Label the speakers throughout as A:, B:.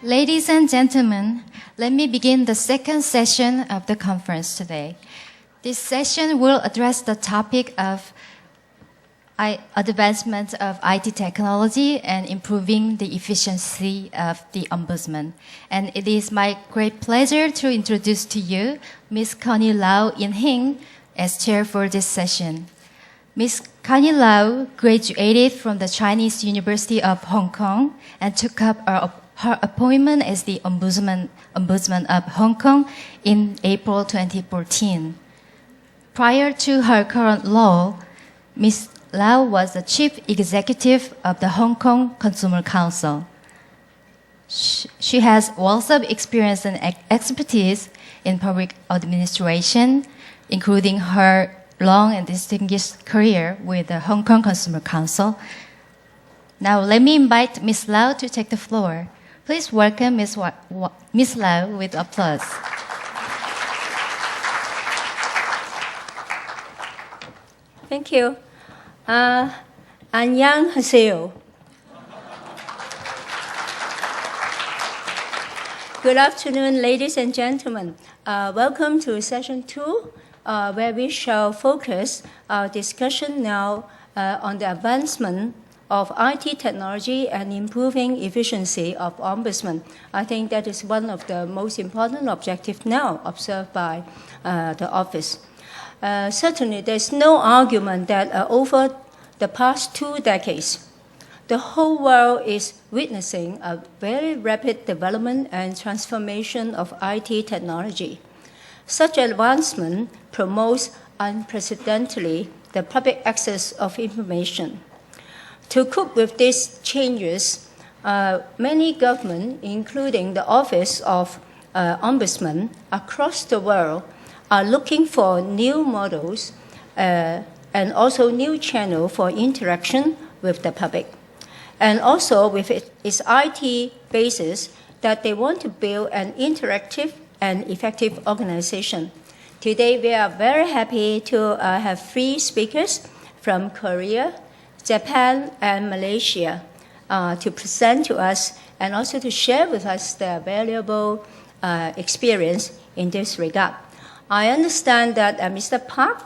A: Ladies and gentlemen, let me begin the second session of the conference today. This session will address the topic of advancement of IT technology and improving the efficiency of the Ombudsman. And it is my great pleasure to introduce to you Ms. Connie Lau In-hing as chair for this session. Ms. Connie Lau graduated from the Chinese University of Hong Kong and took up her appointment as the Ombudsman of Hong Kong in April 2014. Prior to her current role, Ms. Lau was the chief executive of the Hong Kong Consumer Council. She has wealth of experience and expertise in public administration, including her long and distinguished career with the Hong Kong Consumer Council. Now let me invite Ms. Lau to take the floor. Please welcome Ms. Lau with applause.
B: Thank you. 안녕하세요. Good afternoon, ladies and gentlemen. Welcome to session 2, where we shall focus our discussion now on the advancement of IT technology and improving efficiency of Ombudsman. I think that is one of the most important objectives now observed by the office. Certainly, there's no argument that over the past 2 decades, the whole world is witnessing a very rapid development and transformation of IT technology. Such advancement promotes unprecedentedly the public access of information. To cope with these changes, many governments, including the Office of Ombudsman across the world, are looking for new models and also new channels for interaction with the public. And also with its IT basis that they want to build an interactive and effective organization. Today, we are very happy to have 3 speakers from Korea, Japan, and Malaysia to present to us and also to share with us their valuable experience in this regard. I understand that Mr. Park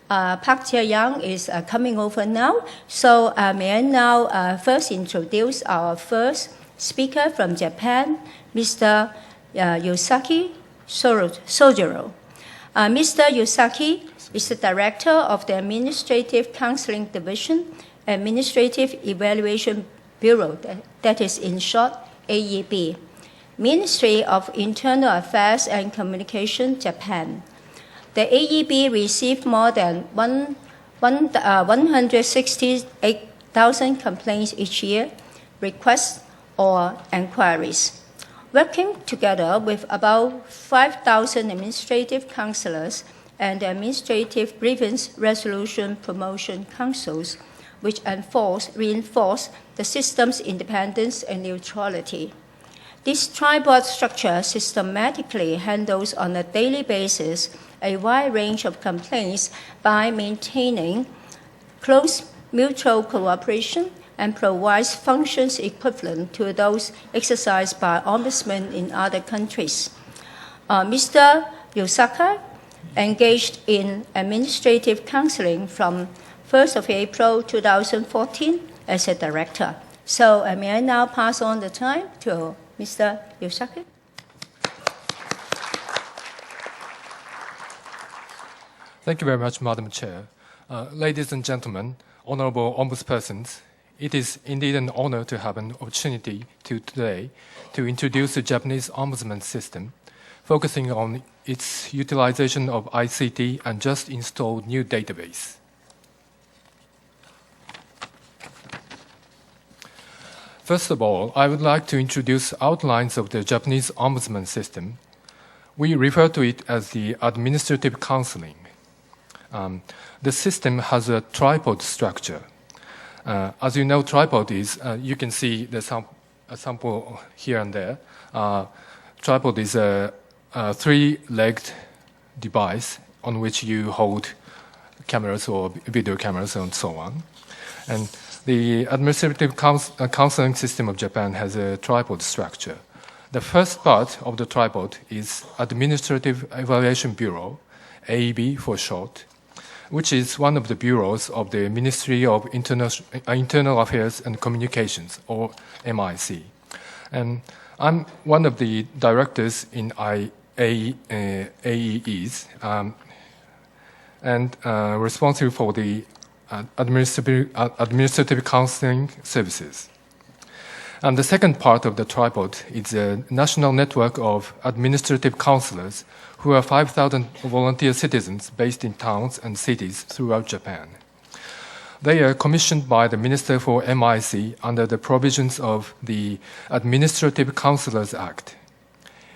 B: Jae-young is coming over now. So may I now first introduce our first speaker from Japan, Mr. Yosaki Sojiro. Mr. Yosaki is the director of the Administrative Counseling Division, Administrative Evaluation Bureau, that is in short, AEB, Ministry of Internal Affairs and Communication, Japan. The AEB received more than 168,000 complaints each year, requests or inquiries. Working together with about 5,000 administrative counselors and administrative grievance resolution promotion councils, which reinforce the system's independence and neutrality. This tripod structure systematically handles on a daily basis a wide range of complaints by maintaining close mutual cooperation and provides functions equivalent to those exercised by ombudsmen in other countries. Mr. Yosaka engaged in administrative counseling from 1st of April 2014 as a director. So may I now pass on the time to Mr. Yosaka?
C: Thank you very much, Madam Chair. Ladies and gentlemen, honorable ombudspersons, it is indeed an honor to have an opportunity today to introduce the Japanese ombudsman system, focusing on its utilization of ICT and just installed new database. First of all, I would like to introduce outlines of the Japanese ombudsman system. We refer to it as the administrative counseling. The system has a tripod structure. As you know, tripod is, you can see the sample here and there. Tripod is a 3-legged device on which you hold cameras or video cameras and so on. And The administrative counseling system of Japan has a tripod structure. The first part of the tripod is Administrative Evaluation Bureau, AEB for short, which is one of the bureaus of the Ministry of Internal Affairs and Communications, or MIC. And I'm one of the directors in AEEs and responsible for the administrative counseling services. And the second part of the tripod is a national network of administrative counselors who are 5,000 volunteer citizens based in towns and cities throughout Japan. They are commissioned by the Minister for MIC under the provisions of the Administrative Counselors Act.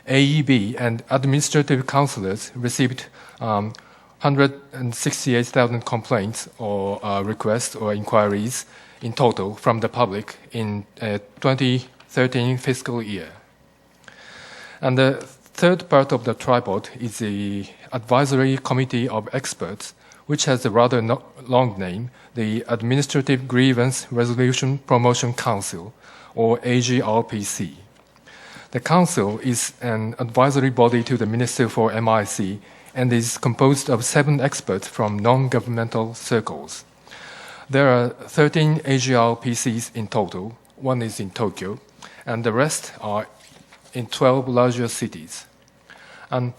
C: AEB and administrative counselors received 168,000 complaints or requests or inquiries in total from the public in 2013 fiscal year. And the third part of the tripod is the Advisory Committee of Experts, which has a rather long name, the Administrative Grievance Resolution Promotion Council, or AGRPC. The Council is an advisory body to the Minister for MIC and is composed of 7 experts from non-governmental circles. There are 13 AGRPCs in total, 1 is in Tokyo, and the rest are in 12 larger cities. And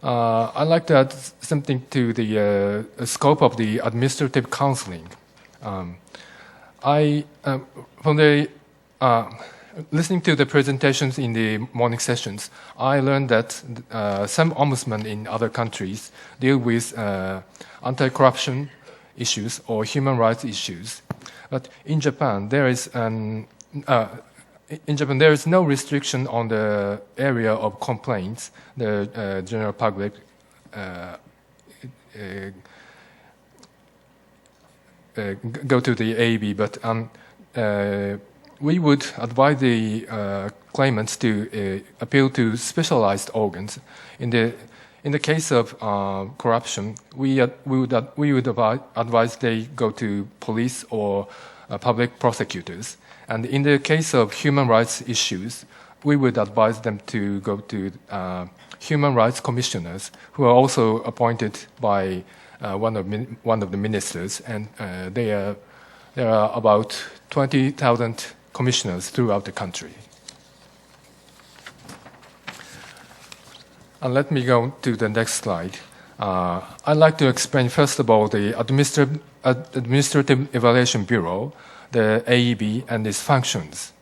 C: I'd like to add something to the scope of the administrative counseling. Listening to the presentations in the morning sessions, I learned that some ombudsmen in other countries deal with anti-corruption issues or human rights issues. But in Japan, there is no restriction on the area of complaints the general public go to the AEB, but we would advise the claimants to appeal to specialized organs. In the case of corruption, we would advise they go to police or public prosecutors. And in the case of human rights issues, we would advise them to go to human rights commissioners, who are also appointed by one of the ministers, and there are about 20,000 commissioners throughout the country. And let me go to the next slide. I'd like to explain first of all the Administrative Evaluation Bureau, the AEB, and its functions.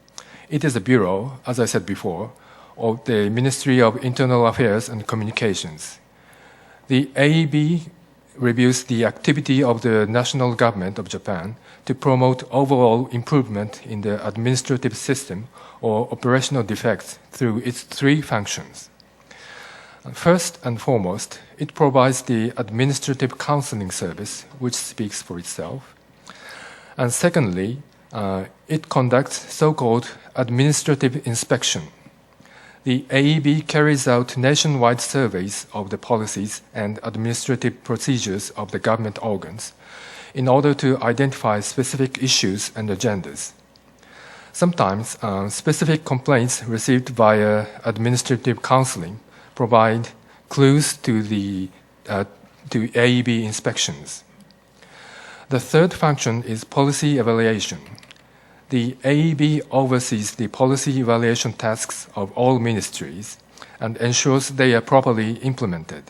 C: It is a bureau, as I said before, of the Ministry of Internal Affairs and Communications. The AEB reviews the activity of the national government of Japan to promote overall improvement in the administrative system or operational defects through its 3 functions. First and foremost, it provides the administrative counseling service, which speaks for itself. And secondly, it conducts so-called administrative inspection. The AEB carries out nationwide surveys of the policies and administrative procedures of the government organs in order to identify specific issues and agendas. Sometimes, specific complaints received via administrative counseling provide clues to AEB inspections. The third function is policy evaluation. The AEB oversees the policy evaluation tasks of all ministries and ensures they are properly implemented.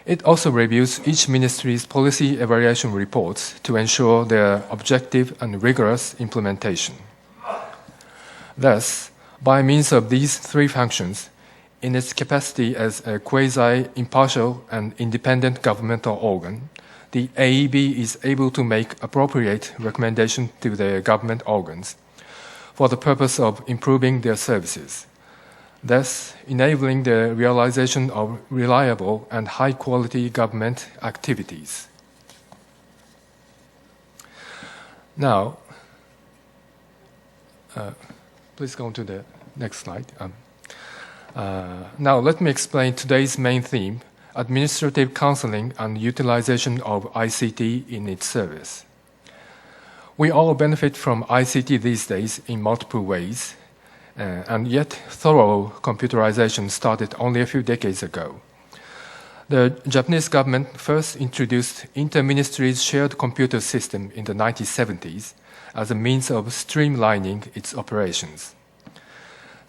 C: It also reviews each ministry's policy evaluation reports to ensure their objective and rigorous implementation. Thus, by means of these 3 functions, in its capacity as a quasi-impartial and independent governmental organ, the AEB is able to make appropriate recommendations to the government organs for the purpose of improving their services, thus enabling the realization of reliable and high-quality government activities. Now, please go on to the next slide. Now, let me explain today's main theme, administrative counseling and utilization of ICT in its service. We all benefit from ICT these days in multiple ways, and yet thorough computerization started only a few decades ago. The Japanese government first introduced inter-ministries shared computer system in the 1970s as a means of streamlining its operations.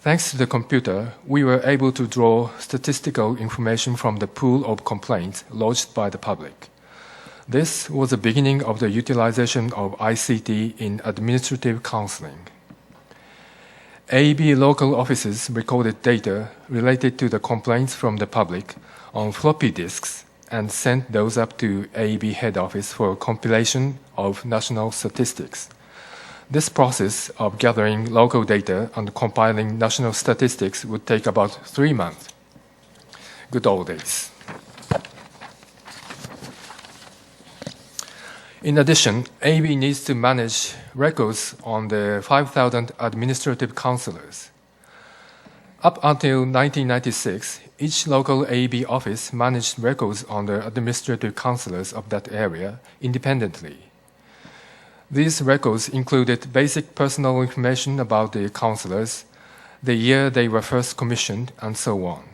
C: Thanks to the computer, we were able to draw statistical information from the pool of complaints lodged by the public. This was the beginning of the utilization of ICT in administrative counseling. AEB local offices recorded data related to the complaints from the public on floppy disks and sent those up to AEB head office for compilation of national statistics. This process of gathering local data and compiling national statistics would take about 3 months. Good old days. In addition, AEB needs to manage records on the 5,000 administrative counselors. Up until 1996, each local AEB office managed records on the administrative counselors of that area independently. These records included basic personal information about the counselors, the year they were first commissioned, and so on.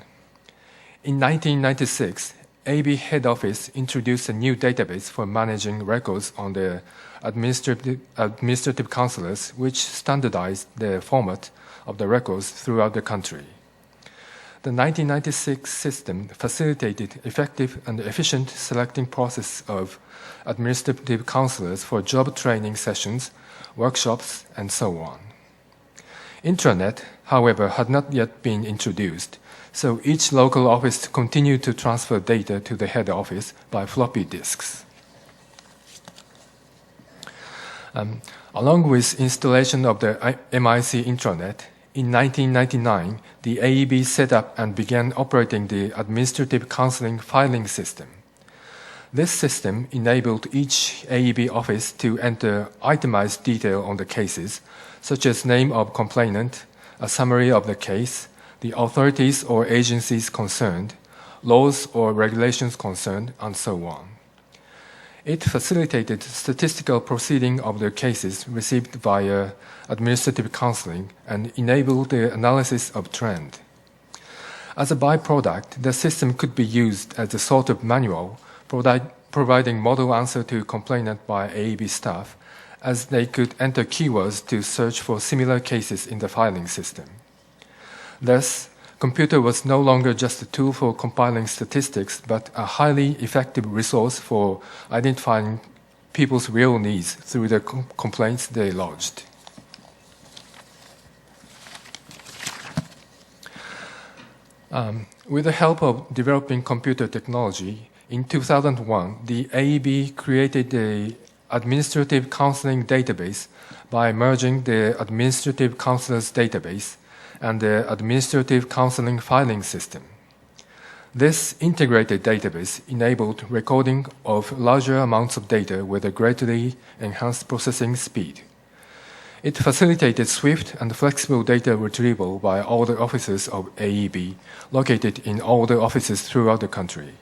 C: In 1996, AEB head office introduced a new database for managing records on the administrative counselors, which standardized the format of the records throughout the country. The 1996 system facilitated effective and efficient selecting process of administrative counselors for job training sessions, workshops, and so on. Intranet, however, had not yet been introduced, so each local office continued to transfer data to the head office by floppy disks. Along with installation of the MIC intranet, in 1999, the AEB set up and began operating the administrative counseling filing system. This system enabled each AEB office to enter itemized detail on the cases, such as name of complainant, a summary of the case, the authorities or agencies concerned, laws or regulations concerned, and so on. It facilitated statistical proceeding of the cases received via administrative counseling and enabled the analysis of trend. As a byproduct, the system could be used as a sort of manual, providing model answer to complainant by AEB staff, as they could enter keywords to search for similar cases in the filing system. Thus, computer was no longer just a tool for compiling statistics, but a highly effective resource for identifying people's real needs through the complaints they lodged. With the help of developing computer technology, in 2001, the AEB created the Administrative Counseling Database by merging the Administrative Counselors Database and the Administrative Counseling Filing System. This integrated database enabled recording of larger amounts of data with a greatly enhanced processing speed. It facilitated swift and flexible data retrieval by all the officers of AEB located in all the offices throughout the country.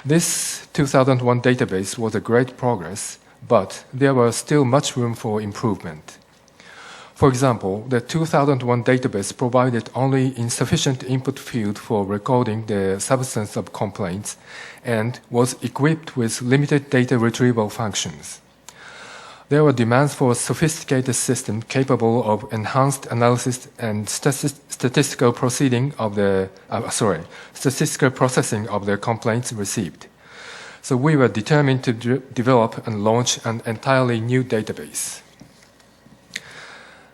C: This 2001 database was a great progress, but there was still much room for improvement. For example, the 2001 database provided only insufficient input field for recording the substance of complaints and was equipped with limited data retrieval functions. There were demands for a sophisticated system capable of enhanced analysis and statistical processing of the complaints received. So we were determined to develop and launch an entirely new database.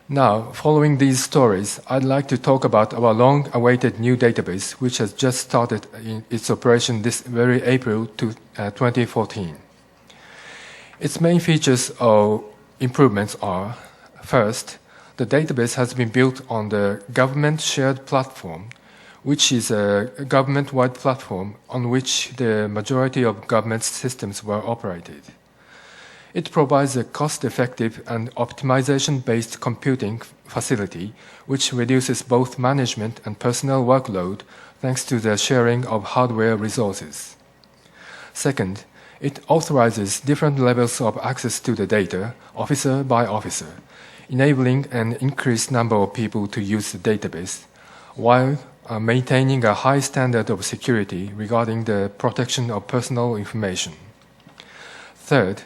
C: Now, following these stories, I'd like to talk about our long-awaited new database, which has just started in its operation this very April 2014. Its main features or improvements are, first, the database has been built on the government shared platform, which is a government-wide platform on which the majority of government systems were operated. It provides a cost-effective and optimization-based computing facility, which reduces both management and personnel workload thanks to the sharing of hardware resources. Second, It authorizes different levels of access to the data, officer by officer, enabling an increased number of people to use the database, while maintaining a high standard of security regarding the protection of personal information. Third,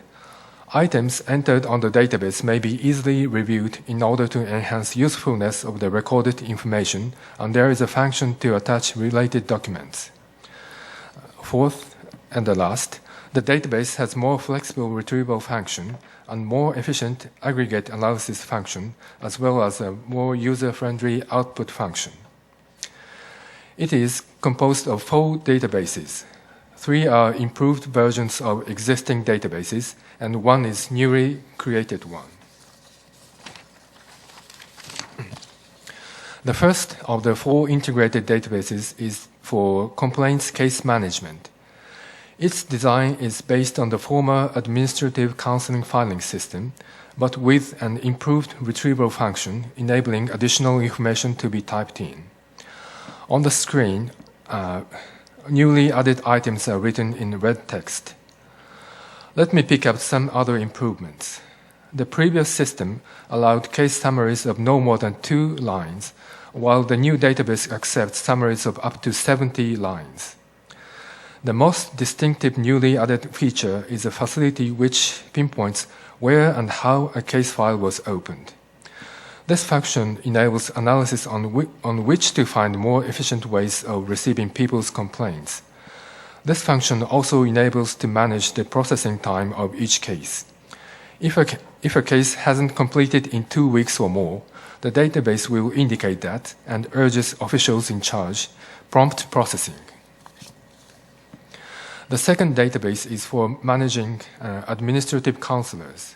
C: items entered on the database may be easily reviewed in order to enhance usefulness of the recorded information, and there is a function to attach related documents. Fourth, and the last, the database has more flexible retrieval function and more efficient aggregate analysis function, as well as a more user-friendly output function. It is composed of 4 databases. 3 are improved versions of existing databases, and 1 is newly created one. The first of the 4 integrated databases is for complaints case management. Its design is based on the former administrative counseling filing system, but with an improved retrieval function, enabling additional information to be typed in. On the screen, newly added items are written in red text. Let me pick up some other improvements. The previous system allowed case summaries of no more than 2 lines, while the new database accepts summaries of up to 70 lines. The most distinctive newly added feature is a facility which pinpoints where and how a case file was opened. This function enables analysis on which to find more efficient ways of receiving people's complaints. This function also enables to manage the processing time of each case. If a case hasn't completed in 2 weeks or more, the database will indicate that and urges officials in charge prompt processing. The second database is for managing administrative counselors.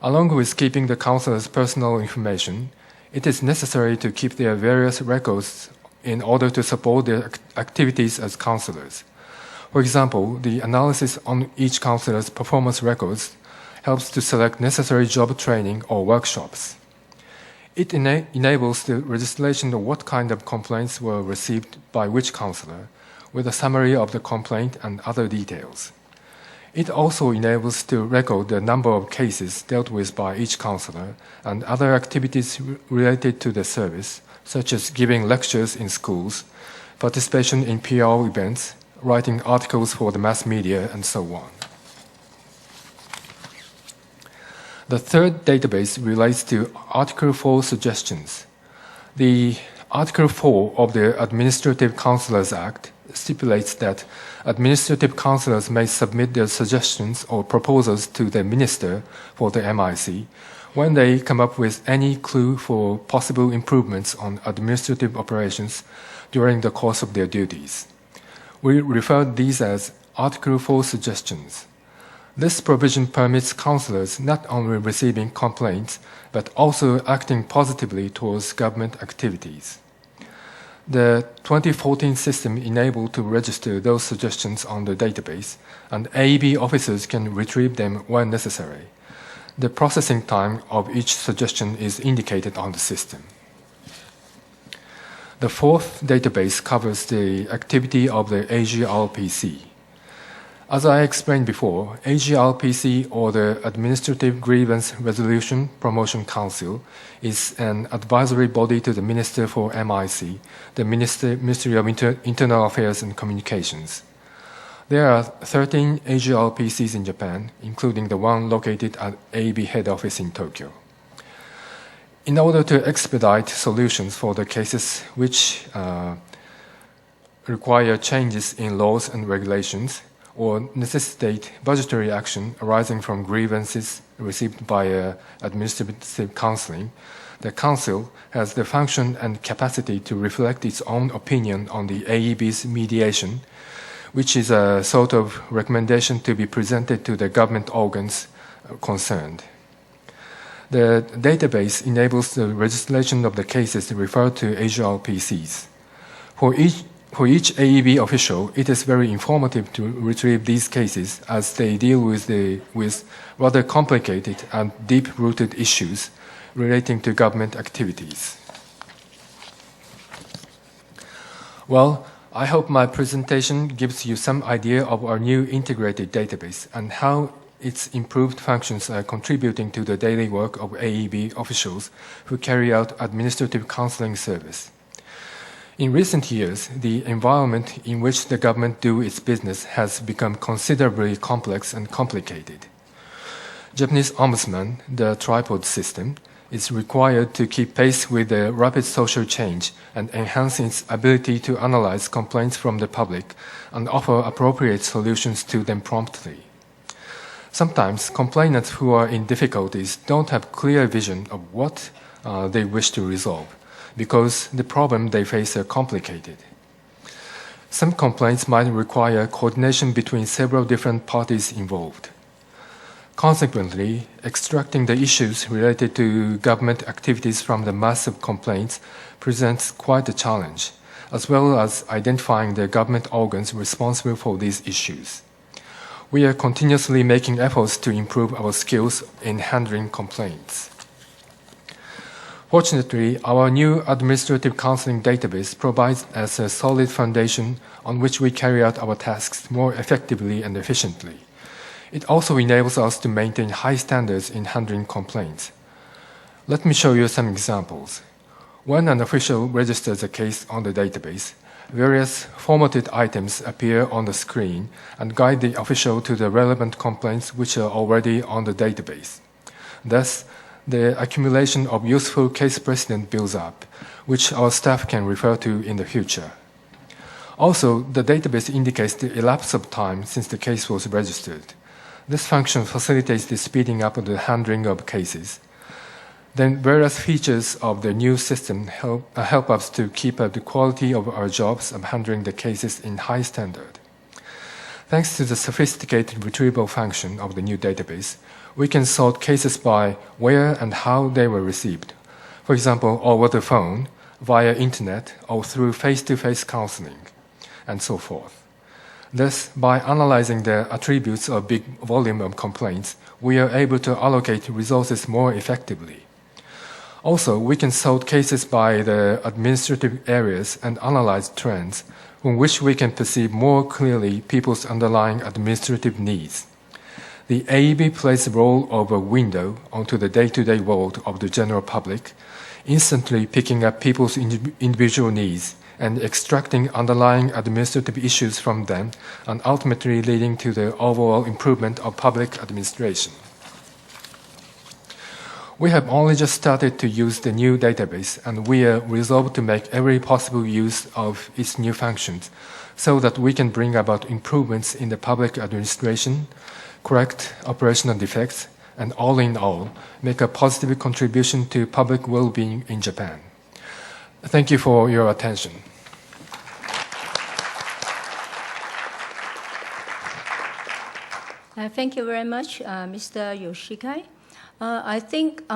C: Along with keeping the counselors' personal information, it is necessary to keep their various records in order to support their activities as counselors. For example, the analysis on each counselor's performance records helps to select necessary job training or workshops. It enables the registration of what kind of complaints were received by which counselor, with a summary of the complaint and other details. It also enables to record the number of cases dealt with by each counselor and other activities related to the service, such as giving lectures in schools, participation in PR events, writing articles for the mass media, and so on. The third database relates to Article 4 suggestions. The Article 4 of the Administrative Counselors Act stipulates that administrative counselors may submit their suggestions or proposals to the minister for the MIC when they come up with any clue for possible improvements on administrative operations during the course of their duties. We refer to these as Article 4 suggestions. This provision permits counselors not only receiving complaints, but also acting positively towards government activities. The 2014 system enabled to register those suggestions on the database, and AEB officers can retrieve them when necessary. The processing time of each suggestion is indicated on the system. The fourth database covers the activity of the AGRPC. As I explained before, AGRPC, or the Administrative Grievance Resolution Promotion Council, is an advisory body to the Minister for MIC, the Ministry of Internal Affairs and Communications. There are 13 AGRPCs in Japan, including the one located at AEB head office in Tokyo. In order to expedite solutions for the cases which require changes in laws and regulations, or necessitate budgetary action arising from grievances received by administrative counseling, the Council has the function and capacity to reflect its own opinion on the AEB's mediation, which is a sort of recommendation to be presented to the government organs concerned. The database enables the registration of the cases referred to AGRPCs. For each AEB official, it is very informative to retrieve these cases as they deal with rather complicated and deep-rooted issues relating to government activities. Well, I hope my presentation gives you some idea of our new integrated database and how its improved functions are contributing to the daily work of AEB officials who carry out administrative counseling service. In recent years, the environment in which the government do its business has become considerably complex and complicated. Japanese Ombudsman, the tripod system, is required to keep pace with the rapid social change and enhance its ability to analyze complaints from the public and offer appropriate solutions to them promptly. Sometimes complainants who are in difficulties don't have clear vision of what they wish to resolve because the problem they face are complicated. Some complaints might require coordination between several different parties involved. Consequently, extracting the issues related to government activities from the mass of complaints presents quite a challenge, as well as identifying the government organs responsible for these issues. We are continuously making efforts to improve our skills in handling complaints. Fortunately, our new administrative counseling database provides us a solid foundation on which we carry out our tasks more effectively and efficiently. It also enables us to maintain high standards in handling complaints. Let me show you some examples. When an official registers a case on the database, various formatted items appear on the screen and guide the official to the relevant complaints which are already on the database. Thus, the accumulation of useful case precedent builds up, which our staff can refer to in the future. Also, the database indicates the elapse of time since the case was registered. This function facilitates the speeding up of the handling of cases. Then various features of the new system help us to keep up the quality of our jobs of handling the cases in high standard. Thanks to the sophisticated retrieval function of the new database, we can sort cases by where and how they were received. For example, over the phone, via internet, or through face-to-face counseling, and so forth. Thus, by analyzing the attributes of big volume of complaints, we are able to allocate resources more effectively. Also, we can sort cases by the administrative areas and analyze trends from which we can perceive more clearly people's underlying administrative needs. The AEB plays the role of a window onto the day-to-day world of the general public, instantly picking up people's individual needs and extracting underlying administrative issues from them and ultimately leading to the overall improvement of public administration. We have only just started to use the new database, and we are resolved to make every possible use of its new functions so that we can bring about improvements in the public administration, correct operational defects, and all in all, make a positive contribution to public well-being in Japan. Thank you for your attention.
B: Thank you very much, Mr. Yoshikai. I think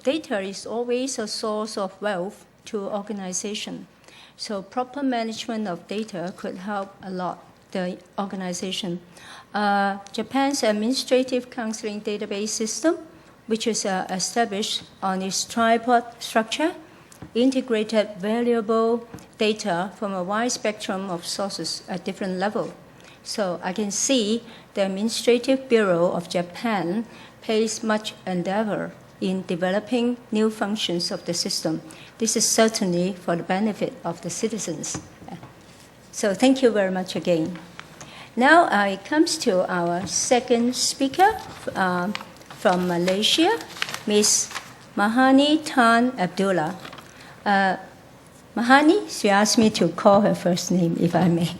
B: data is always a source of wealth to organization. So proper management of data could help a lot the organization. Japan's administrative counseling database system, which is established on its tripod structure, integrated valuable data from a wide spectrum of sources at different levels. So I can see the Administrative Bureau of Japan pays much endeavor in developing new functions of the system. This is certainly for the benefit of the citizens. So thank you very much again. Now it comes to our second speaker from Malaysia, Ms. Mahani Tan Abdullah. Mahani, she asked me to call her first name, if I may.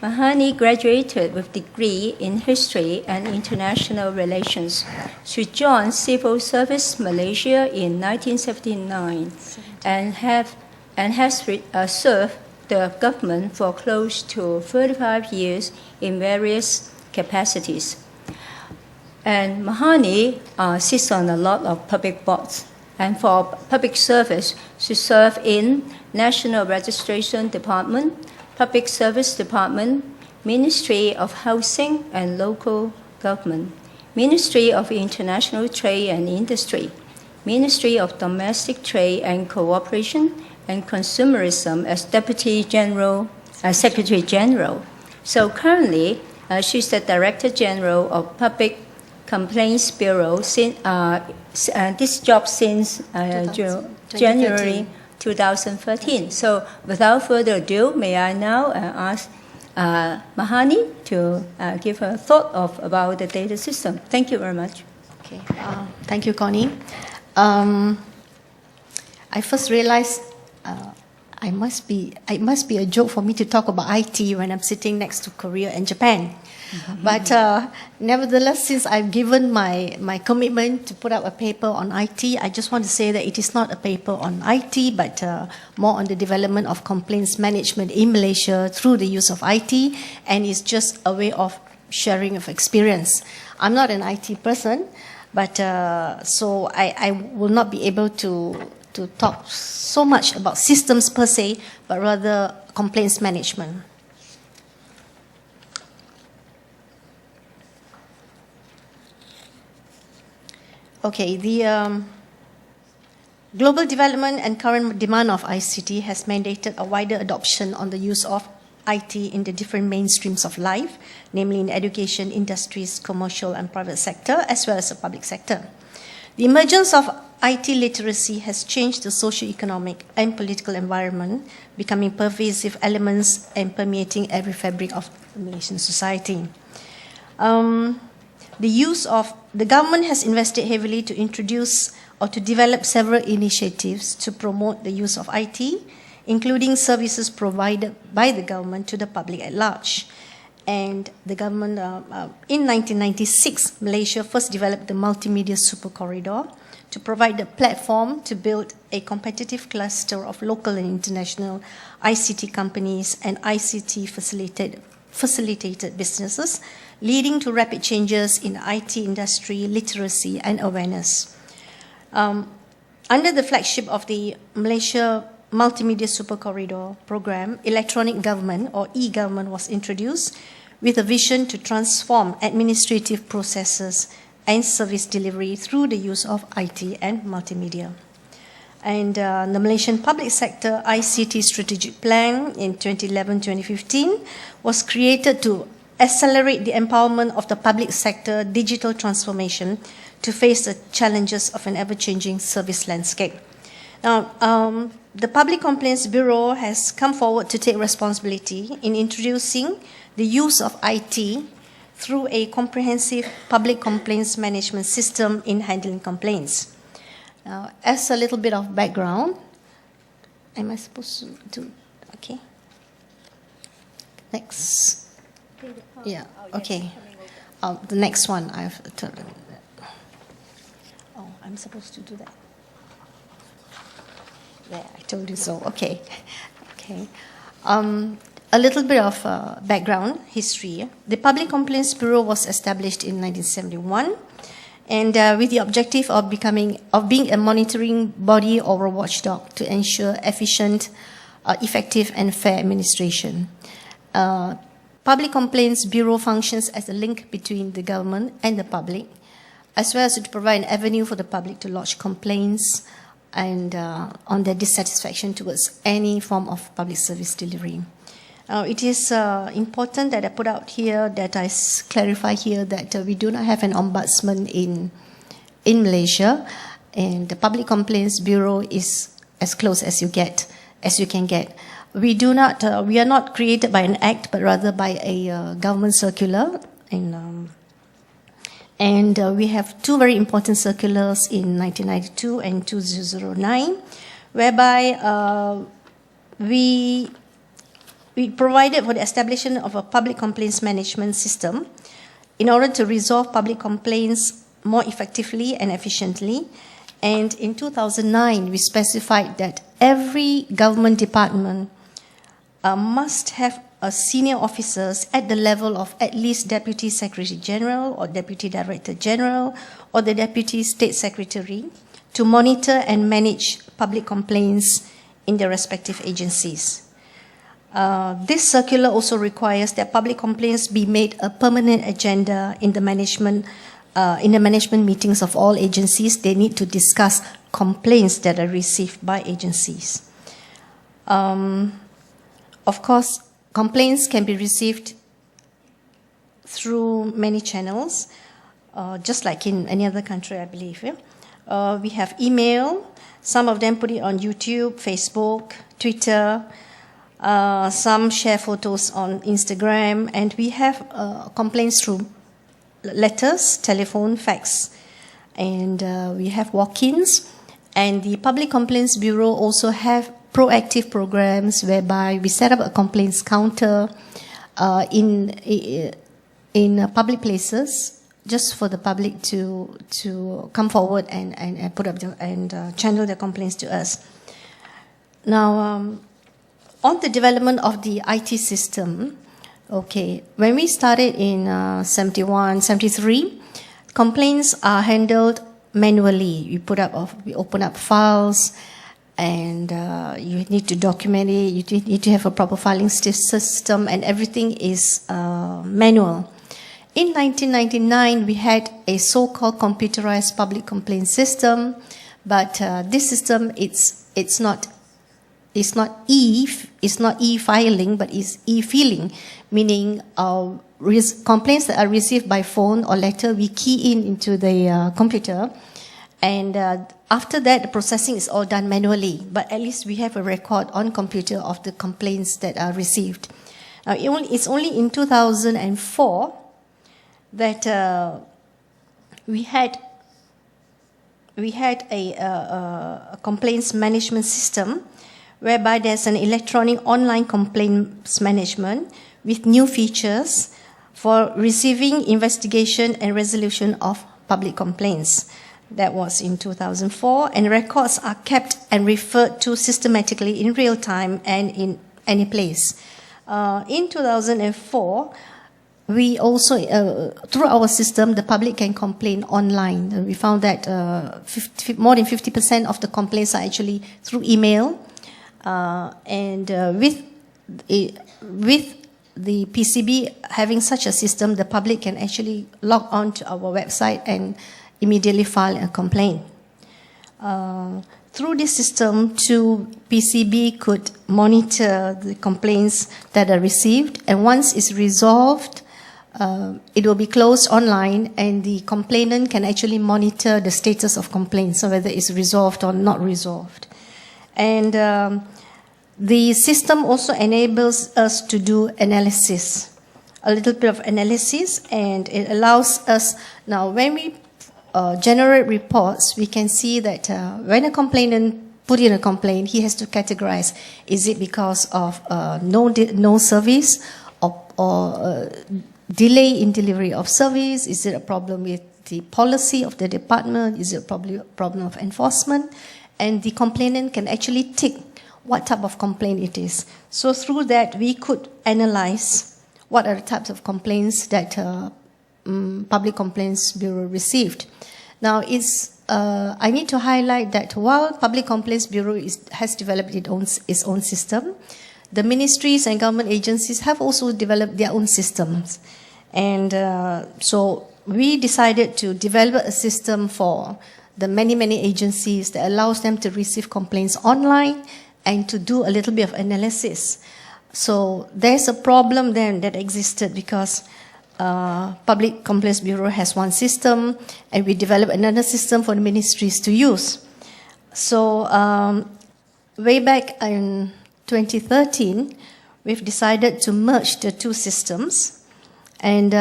B: Mahani graduated with degree in History and International Relations. She joined Civil Service Malaysia in 1979 and has served the government for close to 35 years in various capacities. And Mahani sits on a lot of public boards. And for public service, she served in National Registration Department, Public Service Department, Ministry of Housing and Local Government, Ministry of International Trade and Industry, Ministry of Domestic Trade and Cooperation, and Consumerism as Deputy General Secretary General. So currently, she's the Director General of Public Complaints Bureau. This job since January 2013. So without further ado, may I now ask Mahani to give her thought about the data system. Thank you very much.
D: Okay. Thank you, Connie. I first realized it must be a joke for me to talk about IT when I'm sitting next to Korea and Japan. Mm-hmm. But nevertheless, since I've given my commitment to put out a paper on IT, I just want to say that it is not a paper on IT, but more on the development of complaints management in Malaysia through the use of IT, and it's just a way of sharing of experience. I'm not an IT person, but so I will not be able to talk so much about systems per se, but rather complaints management. Okay, the global development and current demand of ICT has mandated a wider adoption on the use of IT in the different mainstreams of life, namely in education, industries, commercial and private sector, as well as the public sector. The emergence of IT literacy has changed the socio-economic and political environment, becoming pervasive elements and permeating every fabric of Malaysian society. The government has invested heavily to introduce or to develop several initiatives to promote the use of IT, including services provided by the government to the public at large. And the government, in 1996, Malaysia first developed the Multimedia Super Corridor to provide the platform to build a competitive cluster of local and international ICT companies and ICT facilitated businesses, leading to rapid changes in IT industry, literacy, and awareness. Under the flagship of the Malaysia Multimedia Super Corridor program, electronic government or e-government was introduced with a vision to transform administrative processes and service delivery through the use of IT and multimedia. And the Malaysian Public Sector ICT Strategic Plan in 2011-2015 was created to accelerate the empowerment of the public sector digital transformation to face the challenges of an ever-changing service landscape. Now, the Public Complaints Bureau has come forward to take responsibility in introducing the use of IT through a comprehensive public complaints management system in handling complaints. Now, as a little bit of background, am I supposed to do? Okay. Next. Yeah, okay. The next one, I have to. Oh, I'm supposed to do that. Yeah, I told you so. Okay. Okay. A little bit of background history. The Public Complaints Bureau was established in 1971, and with the objective of being a monitoring body or a watchdog to ensure efficient, effective, and fair administration. Public Complaints Bureau functions as a link between the government and the public, as well as to provide an avenue for the public to lodge complaints and on their dissatisfaction towards any form of public service delivery. It is important that I put out here, that I clarify here that we do not have an ombudsman in Malaysia, and the Public Complaints Bureau is as close as you can get. We are not created by an act, but rather by a government circular, and we have two very important circulars in 1992 and 2009, whereby we provided for the establishment of a public complaints management system in order to resolve public complaints more effectively and efficiently. And in 2009, we specified that every government department must have senior officers at the level of at least Deputy Secretary General or Deputy Director General or the Deputy State Secretary to monitor and manage public complaints in their respective agencies. This circular also requires that public complaints be made a permanent agenda in the management meetings of all agencies. They need to discuss complaints that are received by agencies. Of course, complaints can be received through many channels, just like in any other country, I believe. Yeah? We have email. Some of them put it on YouTube, Facebook, Twitter. Some share photos on Instagram. And we have complaints through letters, telephone, fax. And we have walk-ins. And the Public Complaints Bureau also have proactive programs whereby we set up a complaints counter in public places, just for the public to come forward and put up channel their complaints to us. Now, on the development of the IT system, okay, when we started in 71, 73, complaints are handled manually. We open up files, and you need to document it. You need to have a proper filing system, and everything is manual. In 1999, we had a so-called computerized public complaint system, but this system it's not e-filing, but it's e-filing, meaning complaints that are received by phone or letter, we key into the computer, and after that, the processing is all done manually. But at least we have a record on computer of the complaints that are received. It's only in 2004 that we had a complaints management system, whereby there's an electronic online complaints management with new features for receiving, investigation, and resolution of public complaints. That was in 2004, and records are kept and referred to systematically in real time and in any place. In 2004, we also, through our system, the public can complain online. And we found that more than 50% of the complaints are actually through email. With the PCB having such a system, the public can actually log on to our website and immediately file a complaint. Through this system, too, PCB could monitor the complaints that are received, and once it's resolved, it will be closed online, and the complainant can actually monitor the status of complaints, so whether it's resolved or not resolved. And the system also enables us to do analysis, a little bit of analysis, and it allows us, now when we generate reports, we can see that when a complainant put in a complaint, he has to categorize, is it because of no service or delay in delivery of service? Is it a problem with the policy of the department? Is it a problem of enforcement? And the complainant can actually tick what type of complaint it is. So through that, we could analyze what are the types of complaints that Public Complaints Bureau received. Now, I need to highlight that while Public Complaints Bureau has developed its own system, the ministries and government agencies have also developed their own systems. And so we decided to develop a system for the many agencies that allows them to receive complaints online and to do a little bit of analysis. So there's a problem then that existed because Public Complaints Bureau has one system, and we developed another system for the ministries to use. So way back in 2013, we've decided to merge the two systems, and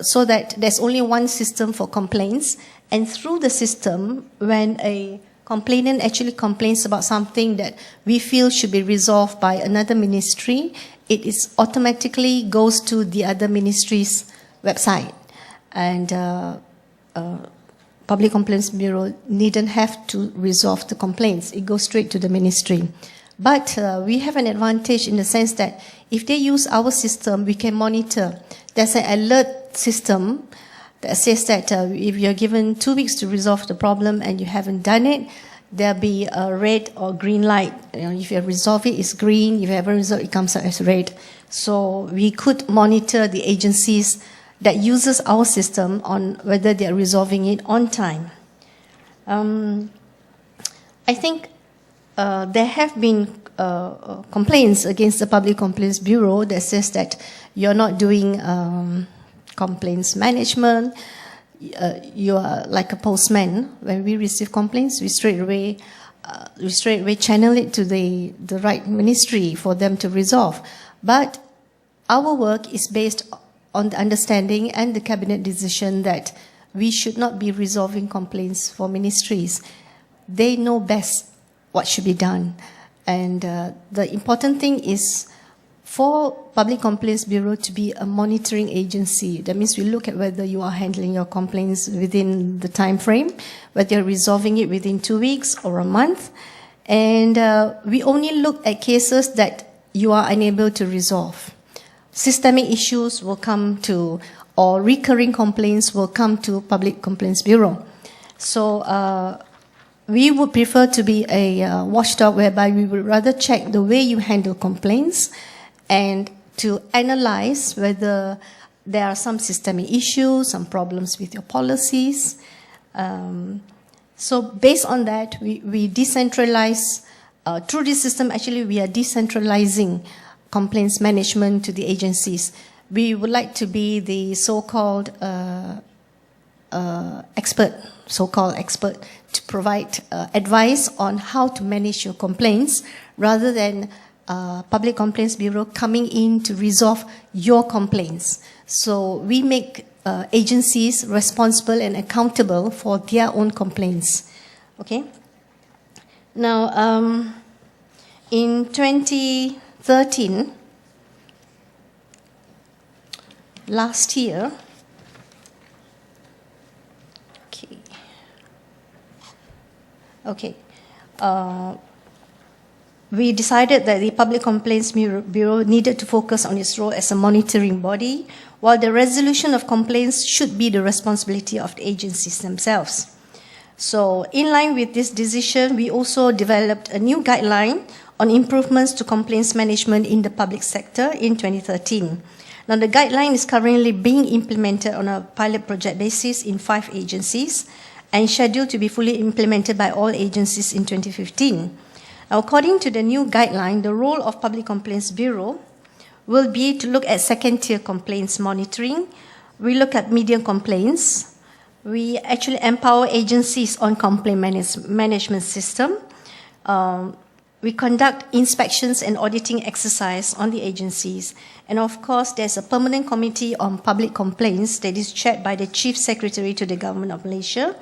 D: so that there's only one system for complaints. And through the system, when a complainant actually complains about something that we feel should be resolved by another ministry, it is automatically goes to the other ministry's website. And Public Complaints Bureau needn't have to resolve the complaints. It goes straight to the ministry. But we have an advantage in the sense that if they use our system, we can monitor. There's an alert system that says that if you're given 2 weeks to resolve the problem and you haven't done it, there'll be a red or green light. If you resolve it, it's green. If you haven't resolved it, it comes out as red. So we could monitor the agencies that uses our system on whether they're resolving it on time. I think there have been complaints against the Public Complaints Bureau that says that you're not doing complaints management. You are like a postman. When we receive complaints, we straight away channel it to the right ministry for them to resolve. But our work is based on the understanding and the cabinet decision that we should not be resolving complaints for ministries. They know best what should be done. And the important thing is for Public Complaints Bureau to be a monitoring agency. That means we look at whether you are handling your complaints within the time frame, whether you're resolving it within 2 weeks or a month. And we only look at cases that you are unable to resolve. Systemic issues will come to, or recurring complaints will come to Public Complaints Bureau. So we would prefer to be a watchdog whereby we would rather check the way you handle complaints and to analyze whether there are some systemic issues, some problems with your policies. So based on that, we decentralize. Through this system, actually, we are decentralizing complaints management to the agencies. We would like to be the so-called expert to provide advice on how to manage your complaints rather than Public Complaints Bureau coming in to resolve your complaints. So we make agencies responsible and accountable for their own complaints. Okay? Now, in 2013, last year, we decided that the Public Complaints Bureau needed to focus on its role as a monitoring body, while the resolution of complaints should be the responsibility of the agencies themselves. So, in line with this decision, we also developed a new guideline on improvements to complaints management in the public sector in 2013. Now, the guideline is currently being implemented on a pilot project basis in 5 agencies and scheduled to be fully implemented by all agencies in 2015. Now, according to the new guideline, the role of Public Complaints Bureau will be to look at second-tier complaints monitoring. We look at medium complaints. We actually empower agencies on complaint management system. We conduct inspections and auditing exercise on the agencies. And of course, there's a permanent committee on public complaints that is chaired by the Chief Secretary to the Government of Malaysia,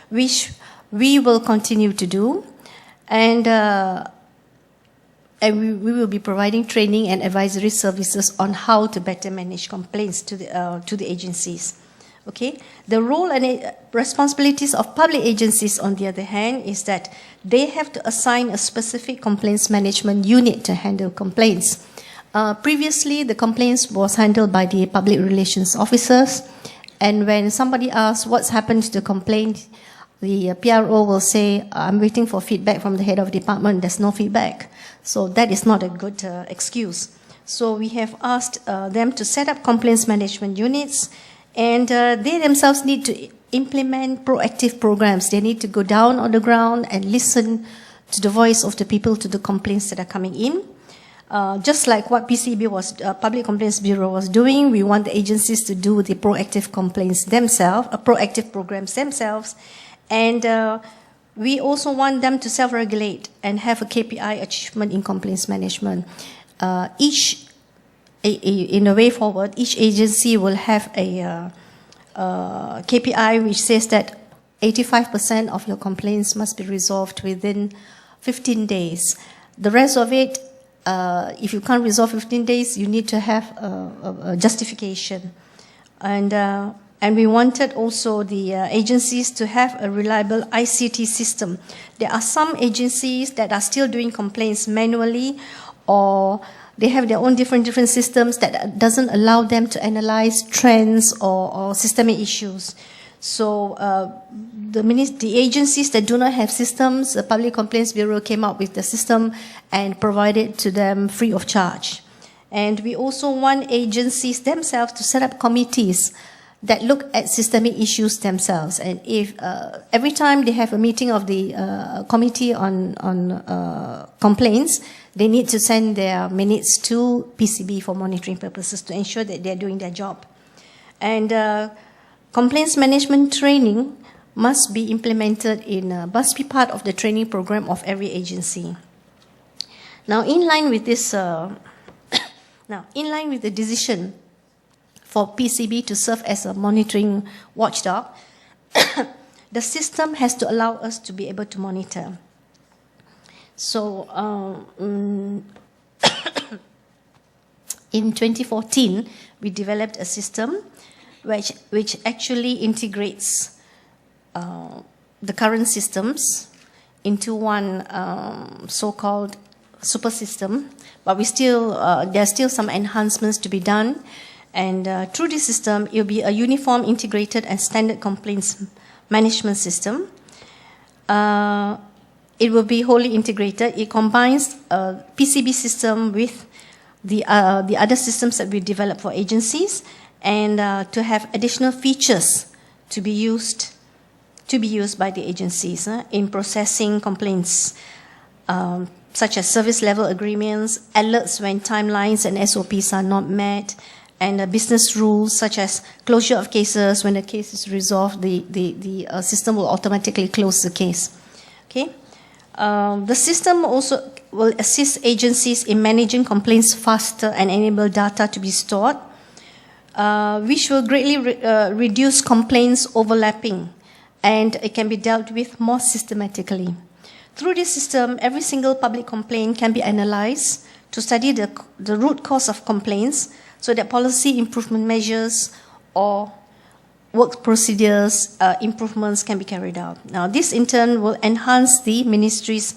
D: which we will continue to do. And we will be providing training and advisory services on how to better manage complaints to the agencies. Okay. The role and responsibilities of public agencies, on the other hand, is that they have to assign a specific complaints management unit to handle complaints. Previously, the complaints was handled by the public relations officers, and when somebody asks what's happened to the complaint, the PRO will say, I'm waiting for feedback from the head of department. There's no feedback. So that is not a good excuse. So we have asked them to set up complaints management units, and they themselves need to implement proactive programs. They need to go down on the ground and listen to the voice of the people, to the complaints that are coming in. Just like what PCB was, Public Complaints Bureau was doing, we want the agencies to do the proactive complaints themselves, proactive programs themselves. And we also want them to self-regulate and have a KPI achievement in complaints management. In a way forward, each agency will have a KPI which says that 85% of your complaints must be resolved within 15 days. The rest of it, if you can't resolve 15 days, you need to have a justification. And we wanted also the agencies to have a reliable ICT system. There are some agencies that are still doing complaints manually, or they have their own different systems that doesn't allow them to analyze trends or systemic issues. So the agencies that do not have systems, the Public Complaints Bureau came up with the system and provided to them free of charge. And we also want agencies themselves to set up committees that look at systemic issues themselves. And if every time they have a meeting of the committee on complaints, they need to send their minutes to PCB for monitoring purposes to ensure that they're doing their job. And complaints management training must be implemented must be part of the training program of every agency. Now, in line with this, in line with the decision for PCB to serve as a monitoring watchdog, the system has to allow us to be able to monitor. So, in 2014, we developed a system which actually integrates the current systems into one so-called super system, but there are still some enhancements to be done. And through this system, it will be a uniform, integrated, and standard complaints management system. It will be wholly integrated. It combines a PCB system with the other systems that we develop for agencies, and to have additional features to be used by the agencies in processing complaints, such as service level agreements, alerts when timelines and SOPs are not met, and business rules such as closure of cases. When a case is resolved, the system will automatically close the case. Okay. The system also will assist agencies in managing complaints faster and enable data to be stored, which will greatly reduce complaints overlapping, and it can be dealt with more systematically. Through this system, every single public complaint can be analyzed to study the root cause of complaints, so that policy improvement measures or work procedures improvements can be carried out. Now, this in turn will enhance the ministry's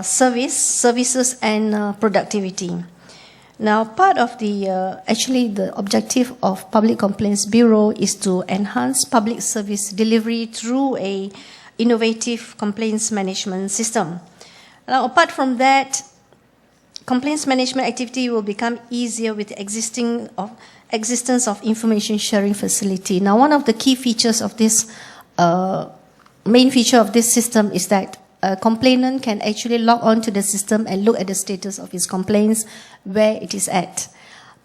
D: services and productivity. Now, part of the objective of Public Complaints Bureau is to enhance public service delivery through a innovative complaints management system. Now, apart from that, complaints management activity will become easier with the existence of information sharing facility. Now, one of the key features of this, main feature of this system is that a complainant can actually log on to the system and look at the status of his complaints, where it is at.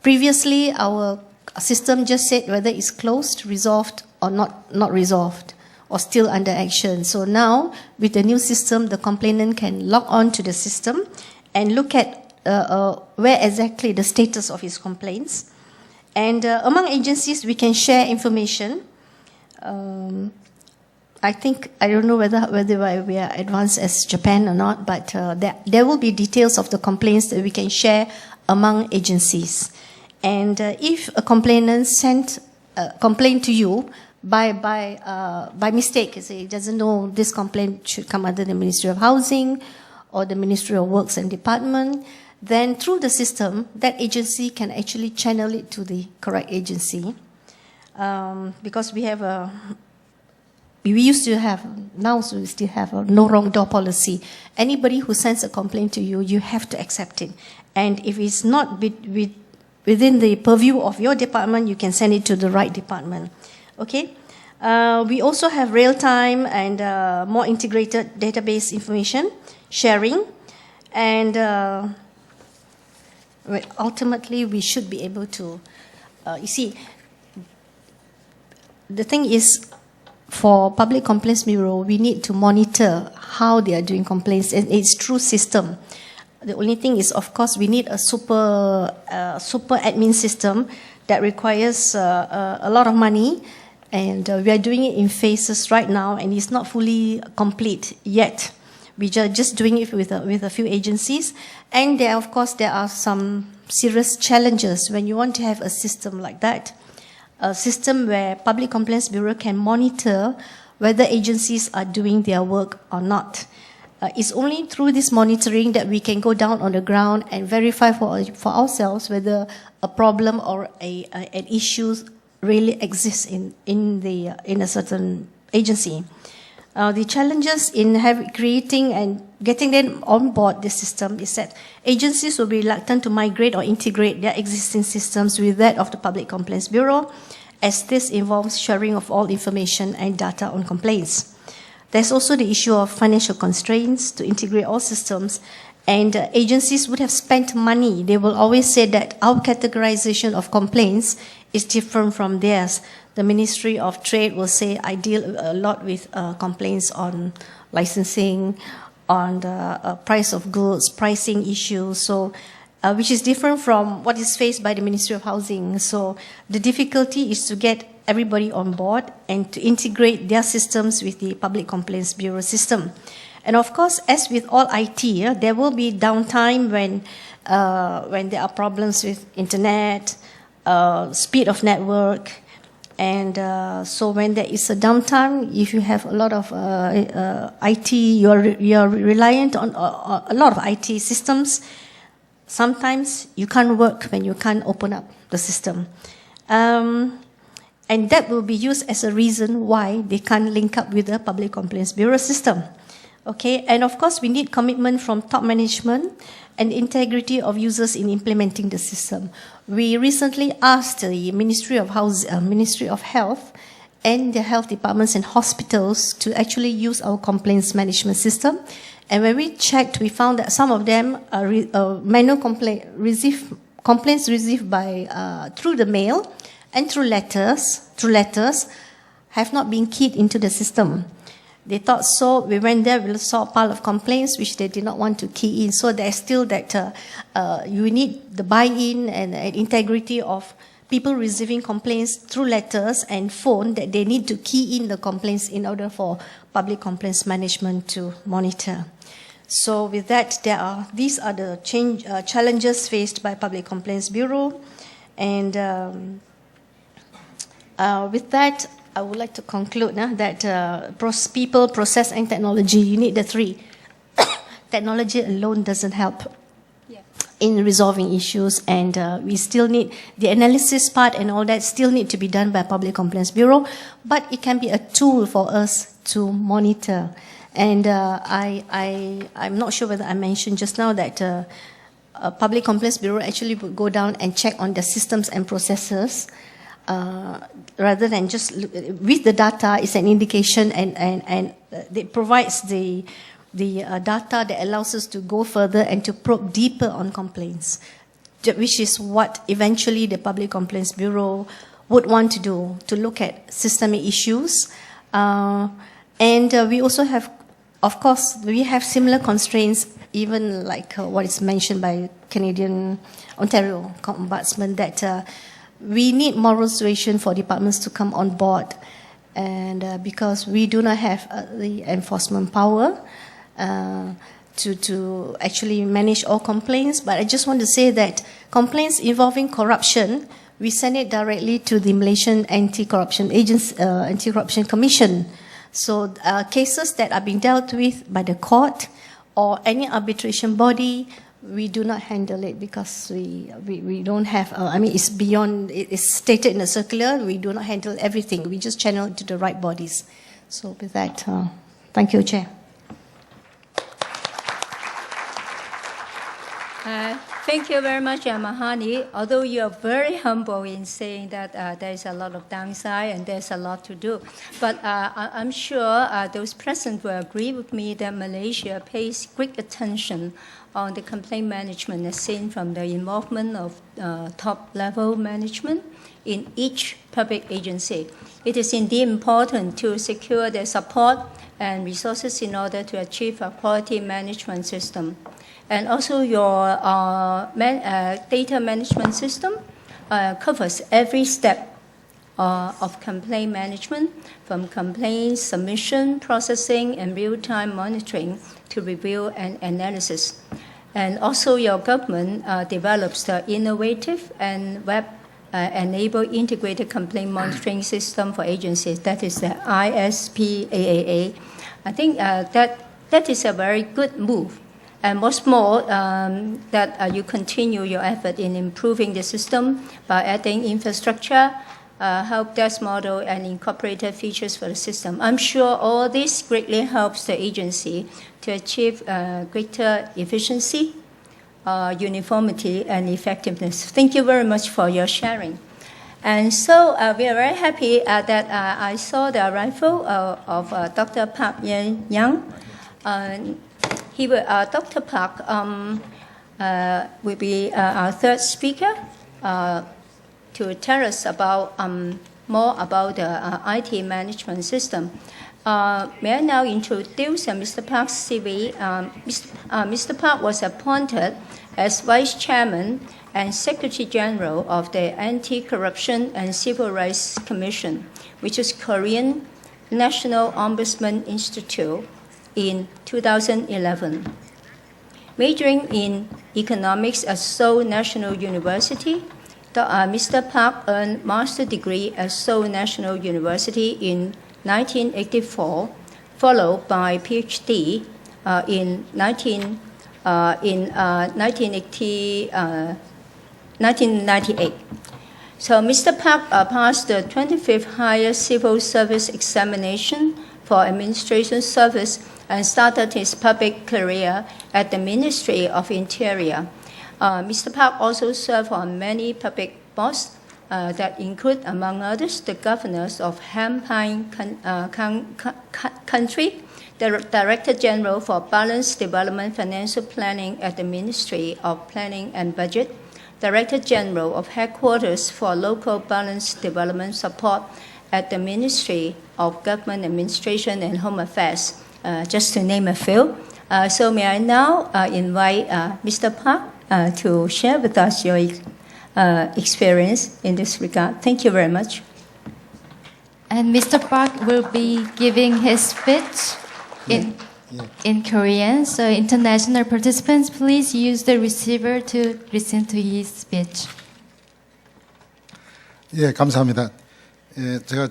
D: Previously, our system just said whether it's closed, resolved, or not resolved, or still under action. So now, with the new system, the complainant can log on to the system and look at where exactly the status of his complaints. And among agencies, we can share information. I don't know whether we are advanced as Japan or not, but there will be details of the complaints that we can share among agencies. And if a complainant sent a complaint to you by mistake, say he doesn't know this complaint should come under the Ministry of Housing or the Ministry of Works and Department, then through the system, that agency can actually channel it to the correct agency. Because we used to have, now so we still have a no wrong door policy. Anybody who sends a complaint to you, you have to accept it. And if it's not within the purview of your department, you can send it to the right department. Okay? We also have real-time and more integrated database information sharing. And ultimately, we should be able to, you see, the thing is, for Public Complaints Bureau, we need to monitor how they are doing complaints, and it's through system. The only thing is, of course, we need a super admin system that requires a lot of money, and we are doing it in phases right now, and it's not fully complete yet. We are just doing it with a few agencies, and there are some serious challenges when you want to have a system like that. A system where Public Complaints Bureau can monitor whether agencies are doing their work or not. It's only through this monitoring that we can go down on the ground and verify for ourselves whether a problem or an issue really exists in a certain agency. The challenges in creating and getting them on board the system is that agencies will be reluctant to migrate or integrate their existing systems with that of the Public Complaints Bureau, as this involves sharing of all information and data on complaints. There's also the issue of financial constraints to integrate all systems, and agencies would have spent money. They will always say that our categorization of complaints is different from theirs. The Ministry of Trade will say, I deal a lot with complaints on licensing, on the price of goods, pricing issues, so which is different from what is faced by the Ministry of Housing. So the difficulty is to get everybody on board and to integrate their systems with the Public Complaints Bureau system. And of course, as with all IT, there will be downtime when there are problems with internet, speed of network, and so when there is a downtime, if you have a lot of IT, you are reliant on a lot of IT systems. Sometimes you can't work when you can't open up the system. And that will be used as a reason why they can't link up with the Public Complaints Bureau system. Okay, and of course we need commitment from top management and integrity of users in implementing the system. We recently asked the Ministry of Health and the health departments and hospitals to actually use our complaints management system. And when we checked, we found that some of them are manual complaints received by through the mail and through letters have not been keyed into the system. They thought so. We went there, we saw a pile of complaints which they did not want to key in. So there's still that you need the buy-in and integrity of people receiving complaints through letters and phone, that they need to key in the complaints in order for public complaints management to monitor. So with that, these are the challenges faced by Public Complaints Bureau. And with that, I would like to conclude that people, process, and technology, you need the three. Technology alone doesn't help in resolving issues, and we still need the analysis part and all that still need to be done by Public Complaints Bureau, but it can be a tool for us to monitor. And I'm not sure whether I mentioned just now that Public Complaints Bureau actually would go down and check on the systems and processes. Rather than just with the data, it's an indication, and it provides the data that allows us to go further and to probe deeper on complaints, which is what eventually the Public Complaints Bureau would want to do, to look at systemic issues. And we also have, of course, we have similar constraints, even like what is mentioned by Canadian Ontario Ombudsman, that we need moral suasion for departments to come on board, and because we do not have the enforcement power to actually manage all complaints. But I just want to say that complaints involving corruption, we send it directly to the Malaysian Anti-Corruption Commission. So cases that are being dealt with by the court or any arbitration body, we do not handle it because we don't have, it's beyond, it's stated in the circular, we do not handle everything. We just channel it to the right bodies. So with that, thank you, Chair.
B: Thank you very much, Mahani. Although you are very humble in saying that there is a lot of downside and there's a lot to do. But I'm sure those present will agree with me that Malaysia pays great attention on the complaint management, as seen from the involvement of top-level management in each public agency. It is indeed important to secure their support and resources in order to achieve a quality management system. And also your data management system covers every step of complaint management, from complaint submission, processing, and real-time monitoring to review and analysis. And also your government develops the innovative and web-enabled integrated complaint monitoring system for agencies. That is the ISPAAA. I think that is a very good move. And what's more, that you continue your effort in improving the system by adding infrastructure, help desk model, and incorporated features for the system. I'm sure all this greatly helps the agency to achieve greater efficiency, uniformity, and effectiveness. Thank you very much for your sharing. And so we are very happy that I saw the arrival of Dr. Park Yang. Dr. Park will be our third speaker to tell us about more about the IT management system. May I now introduce Mr. Park's CV? Mr. Park was appointed as Vice Chairman and Secretary General of the Anti-Corruption and Civil Rights Commission, which is Korean National Ombudsman Institute, in 2011. Majoring in economics at Seoul National University, Mr. Park earned master's degree at Seoul National University in 1984, followed by PhD in 1998. So Mr. Park passed the 25th Higher Civil Service Examination for Administration Service and started his public career at the Ministry of Interior. Mr. Park also served on many public boards that include, among others, the governors of Hampine Country, the Director General for Balanced Development Financial Planning at the Ministry of Planning and Budget, Director General of Headquarters for Local Balanced Development Support at the Ministry of Government Administration and Home Affairs, just to name a few. So may I now invite Mr. Park to share with us your experience in this regard. Thank you very much.
A: And Mr. Park will be giving his speech in Korean. So international participants, please use the receiver to listen to his speech.
E: 예, 감사합니다. 제가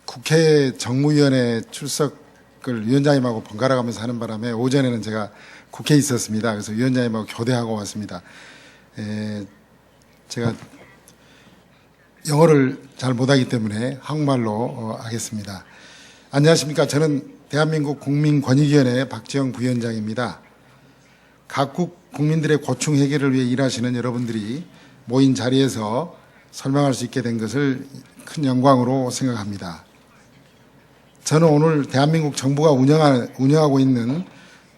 E: 국회 정무위원회 출석을 위원장님하고 번갈아 가면서 하는 바람에 오전에는 제가 국회에 있었습니다. 그래서 위원장님하고 교대하고 왔습니다. 제가 영어를 잘 못하기 때문에 한국말로 하겠습니다. 안녕하십니까. 저는 대한민국 국민권익위원회 박지영 부위원장입니다. 각국 국민들의 고충 해결을 위해 일하시는 여러분들이 모인 자리에서 설명할 수 있게 된 것을 큰 영광으로 생각합니다. 저는 오늘 대한민국 정부가 운영하고 있는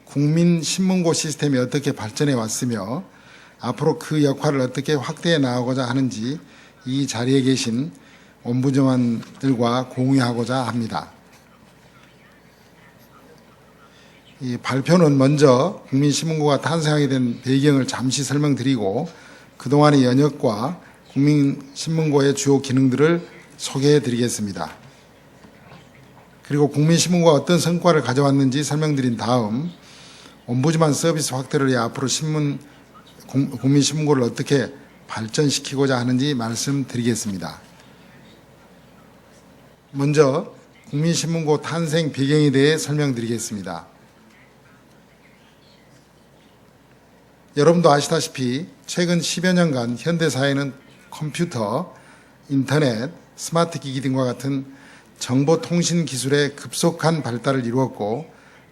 E: 국민신문고 시스템이 어떻게 발전해 왔으며 앞으로 그 역할을 어떻게 확대해 나가고자 하는지 이 자리에 계신 옴부즈만들과 공유하고자 합니다. 이 발표는 먼저 국민신문고가 탄생하게 된 배경을 잠시 설명드리고 그동안의 연역과 국민신문고의 주요 기능들을 소개해 드리겠습니다. 그리고 국민신문고가 어떤 성과를 가져왔는지 설명드린 다음 옴부즈만 서비스 확대를 위해 앞으로 국민신문고를 어떻게 발전시키고자 하는지 말씀드리겠습니다. 먼저 국민신문고 탄생 배경에 대해 설명드리겠습니다. 여러분도 아시다시피 최근 10여 년간 현대사회는 컴퓨터, 인터넷, 스마트 기기 등과 같은 정보통신 기술의 급속한 발달을 이루었고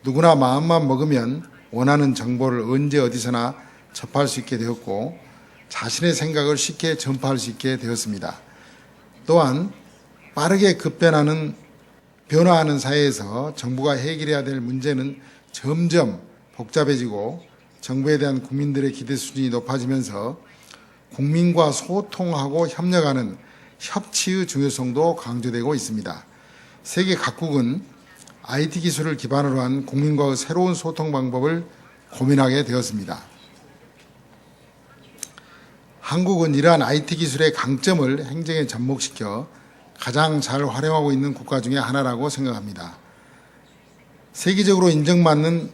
E: 누구나 마음만 먹으면 원하는 정보를 언제 어디서나 접할 수 있게 되었고 자신의 생각을 쉽게 전파할 수 있게 되었습니다. 또한 빠르게 변화하는 사회에서 정부가 해결해야 될 문제는 점점 복잡해지고 정부에 대한 국민들의 기대 수준이 높아지면서 국민과 소통하고 협력하는 협치의 중요성도 강조되고 있습니다. 세계 각국은 IT 기술을 기반으로 한 국민과의 새로운 소통 방법을 고민하게 되었습니다. 한국은 이러한 IT 기술의 강점을 행정에 접목시켜 가장 잘 활용하고 있는 국가 중에 하나라고 생각합니다. 세계적으로 인정받는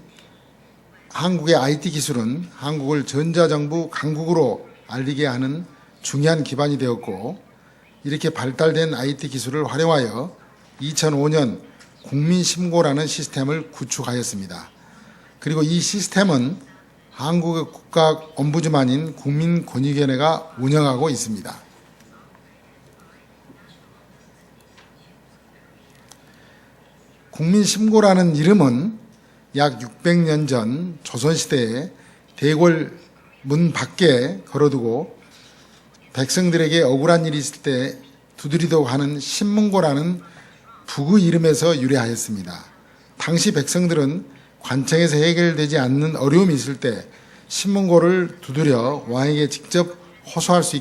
E: 한국의 IT 기술은 한국을 전자정부 강국으로 알리게 하는 중요한 기반이 되었고 이렇게 발달된 IT 기술을 활용하여 2005년 국민신고라는 시스템을 구축하였습니다. 그리고 이 시스템은 한국의 국가 옴부즈만인 국민권익위원회가 운영하고 있습니다. 국민신고라는 이름은 약 600년 전 조선시대에 대궐 문 밖에 걸어두고 백성들에게 억울한 일이 있을 때 두드리도록 하는 신문고라는 북의 이름에서 유래하였습니다. 당시 백성들은 관청에서 해결되지 않는 어려움이 있을 때 신문고를 두드려 왕에게 직접 호소할 수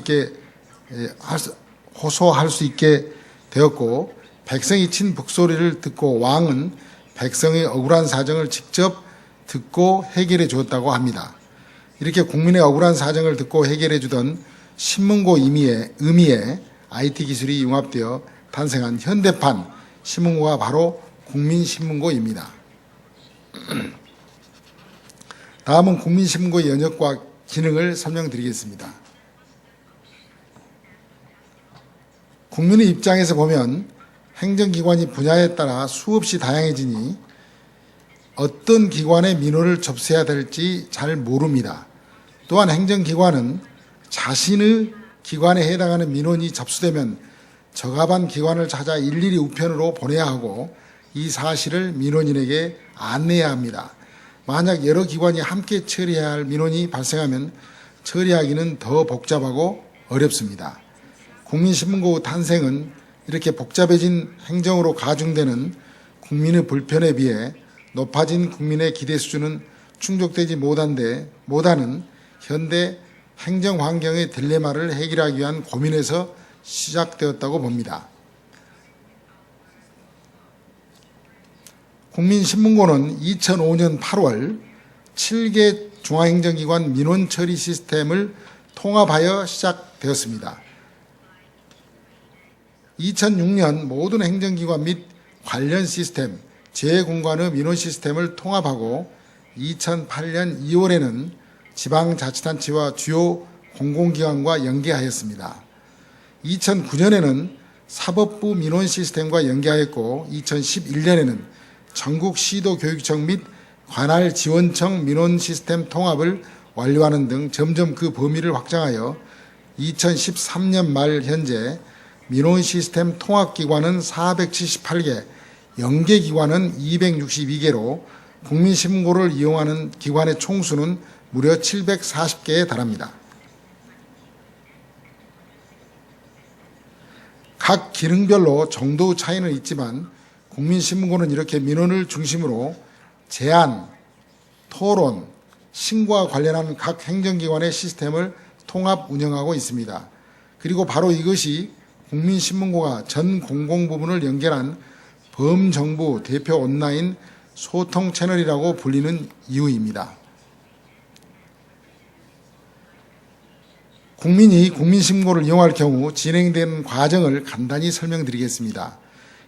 E: 있게 되었고, 백성이 친 북소리를 듣고 왕은 백성의 억울한 사정을 직접 듣고 해결해 주었다고 합니다. 이렇게 국민의 억울한 사정을 듣고 해결해 주던 신문고 의미에 IT 기술이 융합되어 탄생한 현대판 신문고가 바로 국민신문고입니다. 다음은 국민신문고의 영역과 기능을 설명드리겠습니다. 국민의 입장에서 보면 행정기관이 분야에 따라 수없이 다양해지니 어떤 기관에 민원을 접수해야 될지 잘 모릅니다. 또한 행정기관은 자신의 기관에 해당하는 민원이 접수되면 적합한 기관을 찾아 일일이 우편으로 보내야 하고 이 사실을 민원인에게 안내해야 합니다. 만약 여러 기관이 함께 처리해야 할 민원이 발생하면 처리하기는 더 복잡하고 어렵습니다. 국민신문고 탄생은 이렇게 복잡해진 행정으로 가중되는 국민의 불편에 비해 높아진 국민의 기대 수준은 충족되지 못하는 현대 행정 환경의 딜레마를 해결하기 위한 고민에서 시작되었다고 봅니다. 국민신문고는 2005년 8월 7개 중앙행정기관 민원 처리 시스템을 통합하여 시작되었습니다. 2006년 모든 행정기관 및 관련 시스템, 재공관의 민원 시스템을 통합하고 2008년 2월에는 지방자치단체와 주요 공공기관과 연계하였습니다. 2009년에는 사법부 민원 시스템과 연계하였고 2011년에는 전국 시도교육청 및 관할 지원청 민원 시스템 통합을 완료하는 등 점점 그 범위를 확장하여 2013년 말 현재 민원 시스템 통합기관은 478개, 연계기관은 262개로 국민신문고를 이용하는 기관의 총수는 무려 740개에 달합니다. 각 기능별로 정도 차이는 있지만 국민신문고는 이렇게 민원을 중심으로 제안, 토론, 신고와 관련한 각 행정기관의 시스템을 통합 운영하고 있습니다. 그리고 바로 이것이 국민신문고가 전 공공부문을 연결한 범정부 대표 온라인 소통 채널이라고 불리는 이유입니다. 국민이 국민신문고를 이용할 경우 진행되는 과정을 간단히 설명드리겠습니다.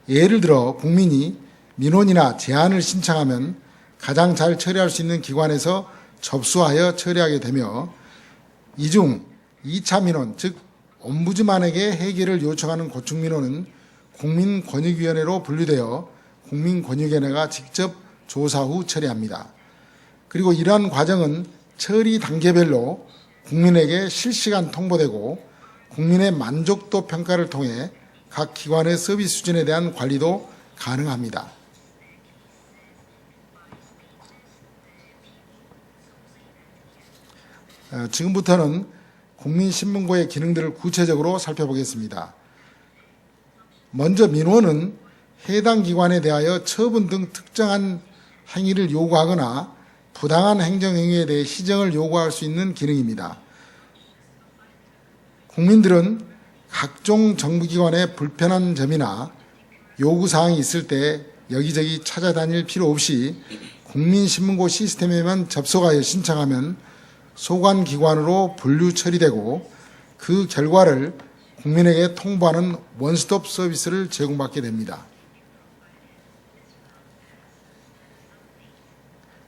E: 예를 들어 국민이 민원이나 제안을 신청하면 가장 잘 처리할 수 있는 기관에서 접수하여 처리하게 되며 이 중 2차 민원, 즉 옴부즈만에게 해결을 요청하는 고충민원은 국민권익위원회로 분류되어 국민권익위원회가 직접 조사 후 처리합니다. 그리고 이러한 과정은 처리 단계별로 국민에게 실시간 통보되고 국민의 만족도 평가를 통해 각 기관의 서비스 수준에 대한 관리도 가능합니다. 지금부터는 국민신문고의 기능들을 구체적으로 살펴보겠습니다. 먼저 민원은 해당 기관에 대하여 처분 등 특정한 행위를 요구하거나 부당한 행정행위에 대해 시정을 요구할 수 있는 기능입니다. 국민들은 각종 정부기관에 불편한 점이나 요구사항이 있을 때 여기저기 찾아다닐 필요 없이 국민신문고 시스템에만 접속하여 신청하면 소관기관으로 분류 처리되고 그 결과를 국민에게 통보하는 원스톱 서비스를 제공받게 됩니다.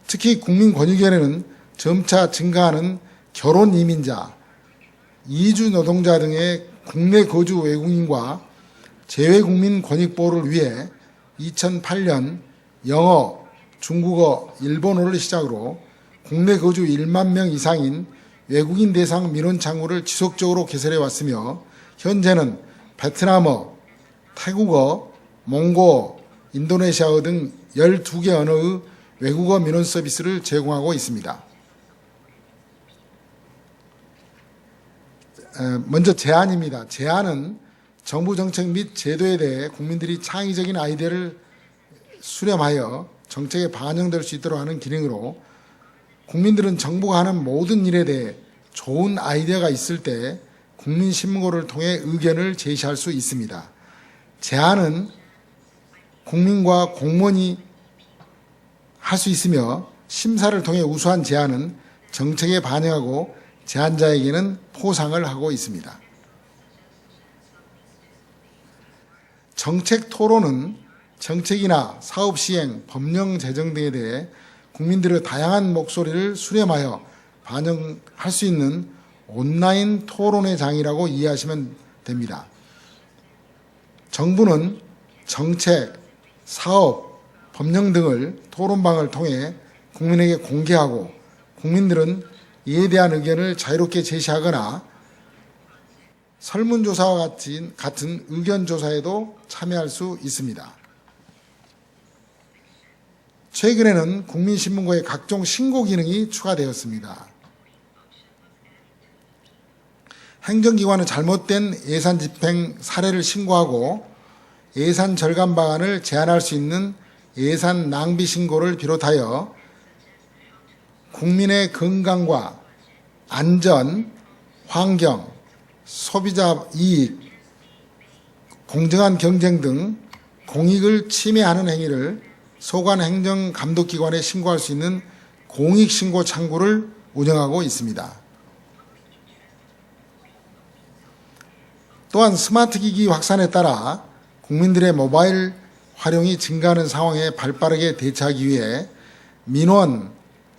E: 특히 국민권익위원회는 점차 증가하는 결혼 이민자, 이주 노동자 등의 국내 거주 외국인과 재외국민 권익보호를 위해 2008년 영어, 중국어, 일본어를 시작으로 국내 거주 1만 명 이상인 외국인 대상 민원 창구를 지속적으로 개설해 왔으며 현재는 베트남어, 태국어, 몽고어, 인도네시아어 등 12개 언어의 외국어 민원 서비스를 제공하고 있습니다. 먼저 제안입니다. 제안은 정부 정책 및 제도에 대해 국민들이 창의적인 아이디어를 수렴하여 정책에 반영될 수 있도록 하는 기능으로 국민들은 정부가 하는 모든 일에 대해 좋은 아이디어가 있을 때 국민신문고를 통해 의견을 제시할 수 있습니다. 제안은 국민과 공무원이 할 수 있으며 심사를 통해 우수한 제안은 정책에 반영하고 제안자에게는 포상을 하고 있습니다. 정책 토론은 정책이나 사업 시행, 법령 제정 등에 대해 국민들의 다양한 목소리를 수렴하여 반영할 수 있는 온라인 토론의 장이라고 이해하시면 됩니다. 정부는 정책, 사업, 법령 등을 토론방을 통해 국민에게 공개하고 국민들은 이에 대한 의견을 자유롭게 제시하거나 설문조사와 같은 의견조사에도 참여할 수 있습니다. 최근에는 국민신문고에 각종 신고 기능이 추가되었습니다. 행정기관은 잘못된 예산 집행 사례를 신고하고 예산 절감 방안을 제안할 수 있는 예산 낭비 신고를 비롯하여 국민의 건강과 안전, 환경, 소비자 이익, 공정한 경쟁 등 공익을 침해하는 행위를 소관 행정감독기관에 신고할 수 있는 공익신고 창구를 운영하고 있습니다. 또한 스마트기기 확산에 따라 국민들의 모바일 활용이 증가하는 상황에 발빠르게 대처하기 위해 민원,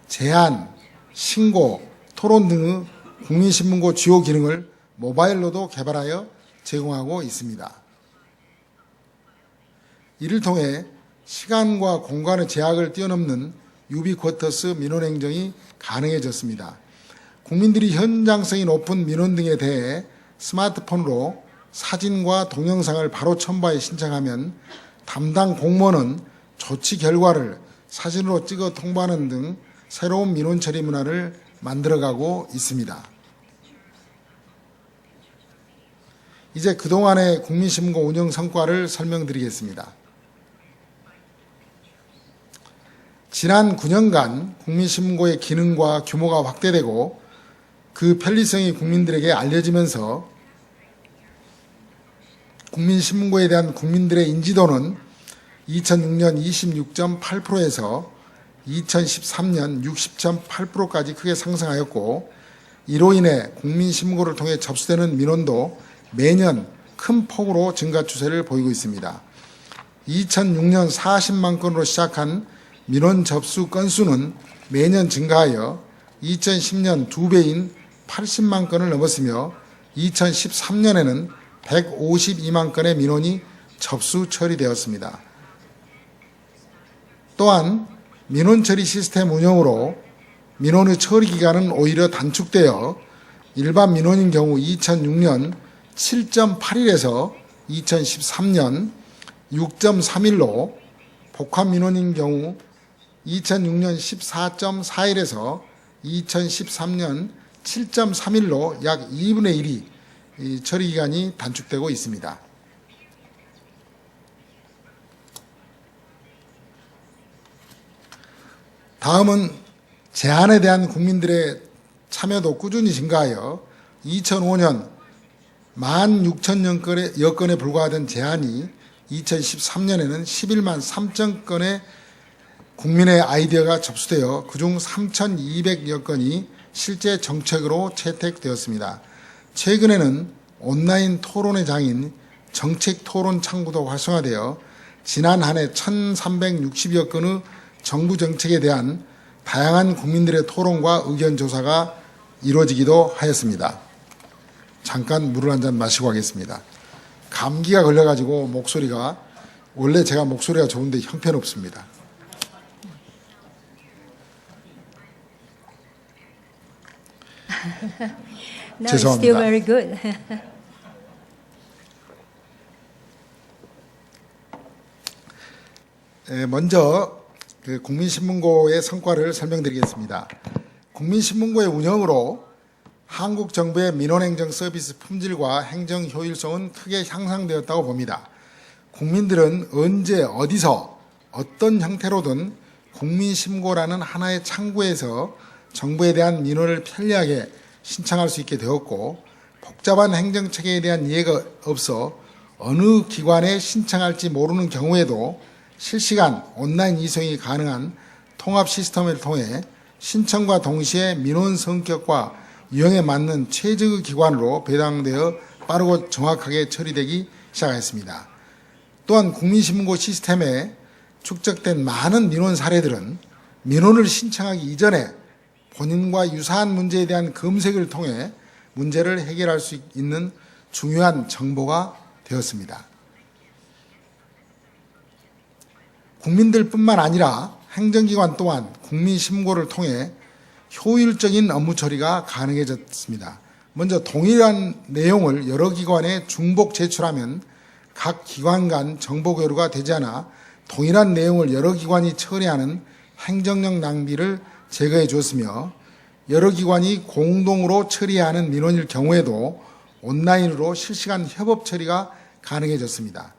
E: 제안, 신고, 토론 등의 국민신문고 주요 기능을 모바일로도 개발하여 제공하고 있습니다. 이를 통해 시간과 공간의 제약을 뛰어넘는 유비쿼터스 민원행정이 가능해졌습니다. 국민들이 현장성이 높은 민원 등에 대해 스마트폰으로 사진과 동영상을 바로 첨부하여 신청하면 담당 공무원은 조치 결과를 사진으로 찍어 통보하는 등 새로운 민원 처리 문화를 만들어가고 있습니다. 이제 그동안의 국민신문고 운영 성과를 설명드리겠습니다. 지난 9년간 국민신문고의 기능과 규모가 확대되고 그 편리성이 국민들에게 알려지면서 국민신문고에 대한 국민들의 인지도는 2006년 26.8%에서 2013년 60.8%까지 크게 상승하였고 이로 인해 국민신문고를 통해 접수되는 민원도 매년 큰 폭으로 증가 추세를 보이고 있습니다. 2006년 40만 건으로 시작한 민원 접수 건수는 매년 증가하여 2010년 2배인 80만 건을 넘었으며 2013년에는 152만 건의 민원이 접수 처리되었습니다. 또한 민원 처리 시스템 운영으로 민원의 처리 기간은 오히려 단축되어 일반 민원인 경우 2006년 7.8일에서 2013년 6.3일로 복합 민원인 경우 2006년 14.4일에서 2013년 7.3일로 약 2분의 1이 처리 기간이 단축되고 있습니다. 다음은 제안에 대한 국민들의 참여도 꾸준히 증가하여 2005년 16,000여 건에 불과하던 제안이 2013년에는 11만 3천 건의 국민의 아이디어가 접수되어 그중 3,200여 건이 실제 정책으로 채택되었습니다. 최근에는 온라인 토론의 장인 정책 토론 창구도 활성화되어 지난 한 해 1,360여 건의 정부 정책에 대한 다양한 국민들의 토론과 의견 조사가 이루어지기도 하였습니다. 잠깐 물을 한 잔 마시고 하겠습니다. 감기가 걸려가지고 목소리가 원래 제가 목소리가 좋은데 형편없습니다.
B: No, it's
E: 죄송합니다.
B: still very good.
E: 먼저 국민신문고의 성과를 설명드리겠습니다. 국민신문고의 운영으로 한국 정부의 민원행정 서비스 품질과 행정 효율성은 크게 향상되었다고 봅니다. 국민들은 언제 어디서 어떤 형태로든 국민신고라는 하나의 창구에서 정부에 대한 민원을 편리하게 신청할 수 있게 되었고, 복잡한 행정체계에 대한 이해가 없어 어느 기관에 신청할지 모르는 경우에도 실시간 온라인 이송이 가능한 통합 시스템을 통해 신청과 동시에 민원 성격과 유형에 맞는 최적의 기관으로 배당되어 빠르고 정확하게 처리되기 시작했습니다. 또한 국민신문고 시스템에 축적된 많은 민원 사례들은 민원을 신청하기 이전에 본인과 유사한 문제에 대한 검색을 통해 문제를 해결할 수 있는 중요한 정보가 되었습니다. 국민들뿐만 아니라 행정기관 또한 국민신고를 통해 효율적인 업무 처리가 가능해졌습니다. 먼저 동일한 내용을 여러 기관에 중복 제출하면 각 기관 간 정보 교류가 되지 않아 동일한 내용을 여러 기관이 처리하는 행정력 낭비를 제거해 주었으며, 여러 기관이 공동으로 처리해야 하는 민원일 경우에도 온라인으로 실시간 협업 처리가 가능해졌습니다.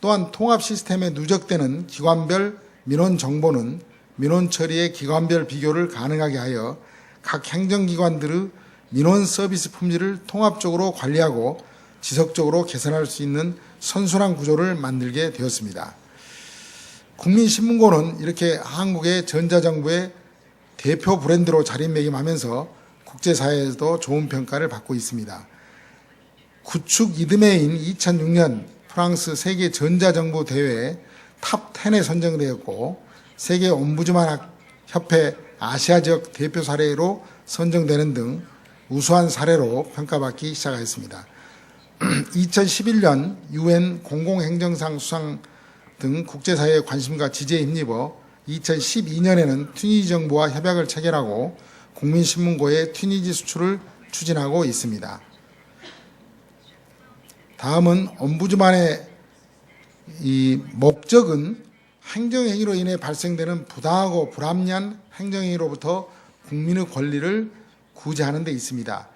E: 또한 통합 시스템에 누적되는 기관별 민원 정보는 민원 처리의 기관별 비교를 가능하게 하여 각 행정기관들의 민원 서비스 품질을 통합적으로 관리하고 지속적으로 개선할 수 있는 선순환 구조를 만들게 되었습니다. 국민신문고는 이렇게 한국의 전자정부의 대표 브랜드로 자리매김하면서 국제사회에서도 좋은 평가를 받고 있습니다. 구축 이듬해인 2006년 프랑스 세계 전자정부 대회에 탑 10에 선정되었고, 세계 옴부즈만 협회 아시아 지역 대표 사례로 선정되는 등 우수한 사례로 평가받기 시작하였습니다. 2011년 UN 공공행정상 수상 등 국제사회의 관심과 지지에 힘입어 2012년에는 튀니지 정부와 협약을 체결하고 국민신문고의 튀니지 수출을 추진하고 있습니다. 다음은 옴부즈만의 이 목적은 행정행위로 인해 발생되는 부당하고 불합리한 행정행위로부터 국민의 권리를 구제하는 데 있습니다.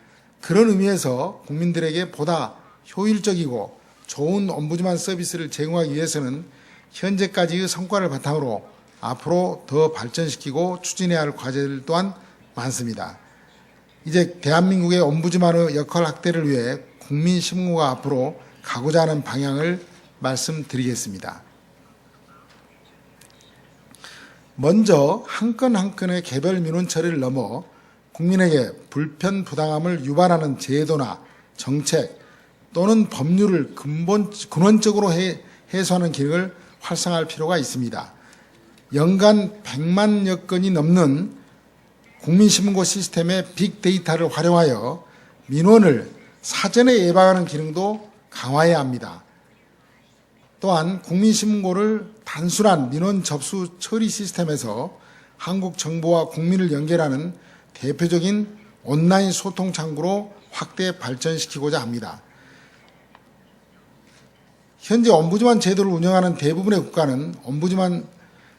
E: 그런 의미에서 국민들에게 보다 효율적이고 좋은 옴부즈만 서비스를 제공하기 위해서는 현재까지의 성과를 바탕으로 앞으로 더 발전시키고 추진해야 할 과제들 또한 많습니다. 이제 대한민국의 옴부즈만의 역할 확대를 위해 국민신문고가 앞으로 가고자 하는 방향을 말씀드리겠습니다. 먼저 한 건 한 건의 개별 민원 처리를 넘어 국민에게 불편 부당함을 유발하는 제도나 정책 또는 법률을 근원적으로 해소하는 기능을 활성화할 필요가 있습니다. 연간 100만여 건이 넘는 국민신문고 시스템의 빅데이터를 활용하여 민원을 사전에 예방하는 기능도 강화해야 합니다. 또한 국민신문고를 단순한 민원 접수 처리 시스템에서 한국 정부와 국민을 연결하는 대표적인 온라인 소통 창구로 확대 발전시키고자 합니다. 현재 옴부즈만 제도를 운영하는 대부분의 국가는 옴부즈만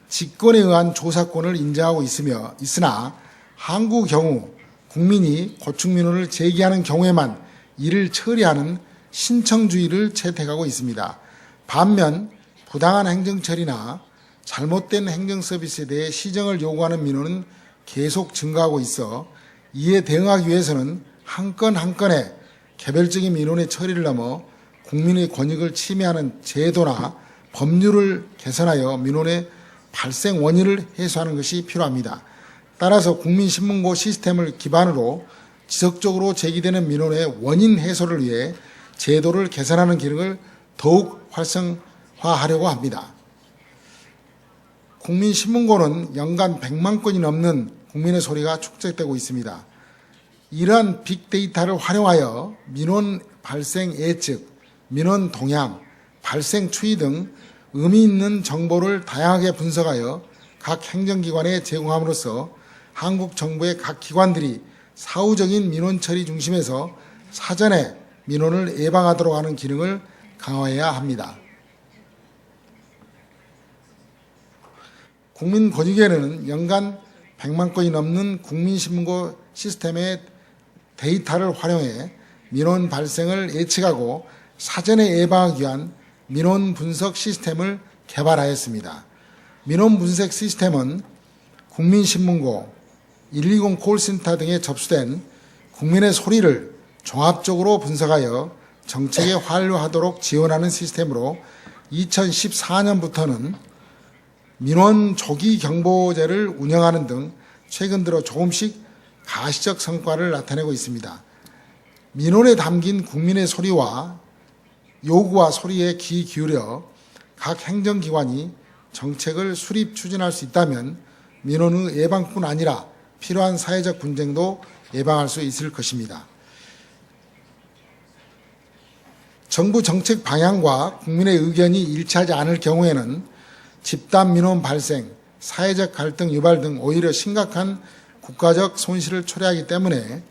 E: 직권에 의한 조사권을 인정하고 있으나 한국 경우 국민이 고충 민원을 제기하는 경우에만 이를 처리하는 신청주의를 채택하고 있습니다. 반면 부당한 행정처리나 잘못된 행정서비스에 대해 시정을 요구하는 민원은 계속 증가하고 있어 이에 대응하기 위해서는 한 건 한 건의 개별적인 민원의 처리를 넘어 국민의 권익을 침해하는 제도나 법률을 개선하여 민원의 발생 원인을 해소하는 것이 필요합니다. 따라서 국민신문고 시스템을 기반으로 지속적으로 제기되는 민원의 원인 해소를 위해 제도를 개선하는 기능을 더욱 활성화하려고 합니다. 국민신문고는 연간 100만 건이 넘는 국민의 소리가 축적되고 있습니다. 이러한 빅데이터를 활용하여 민원 발생 예측, 민원 동향, 발생 추이 등 의미 있는 정보를 다양하게 분석하여 각 행정기관에 제공함으로써 한국 정부의 각 기관들이 사후적인 민원 처리 중심에서 사전에 민원을 예방하도록 하는 기능을 강화해야 합니다. 국민권익위원회는 연간 100만 건이 넘는 국민신문고 시스템의 데이터를 활용해 민원 발생을 예측하고 사전에 예방하기 위한 민원 분석 시스템을 개발하였습니다. 민원 분석 시스템은 국민신문고, 120 콜센터 등에 접수된 국민의 소리를 종합적으로 분석하여 정책에 활용하도록 지원하는 시스템으로 2014년부터는 민원 조기 경보제를 운영하는 등 최근 들어 조금씩 가시적 성과를 나타내고 있습니다. 민원에 담긴 국민의 소리와 요구와 소리에 귀 기울여 각 행정기관이 정책을 수립 추진할 수 있다면 민원의 예방뿐 아니라 필요한 사회적 분쟁도 예방할 수 있을 것입니다. 정부 정책 방향과 국민의 의견이 일치하지 않을 경우에는 집단 민원 발생, 사회적 갈등 유발 등 오히려 심각한 국가적 손실을 초래하기 때문에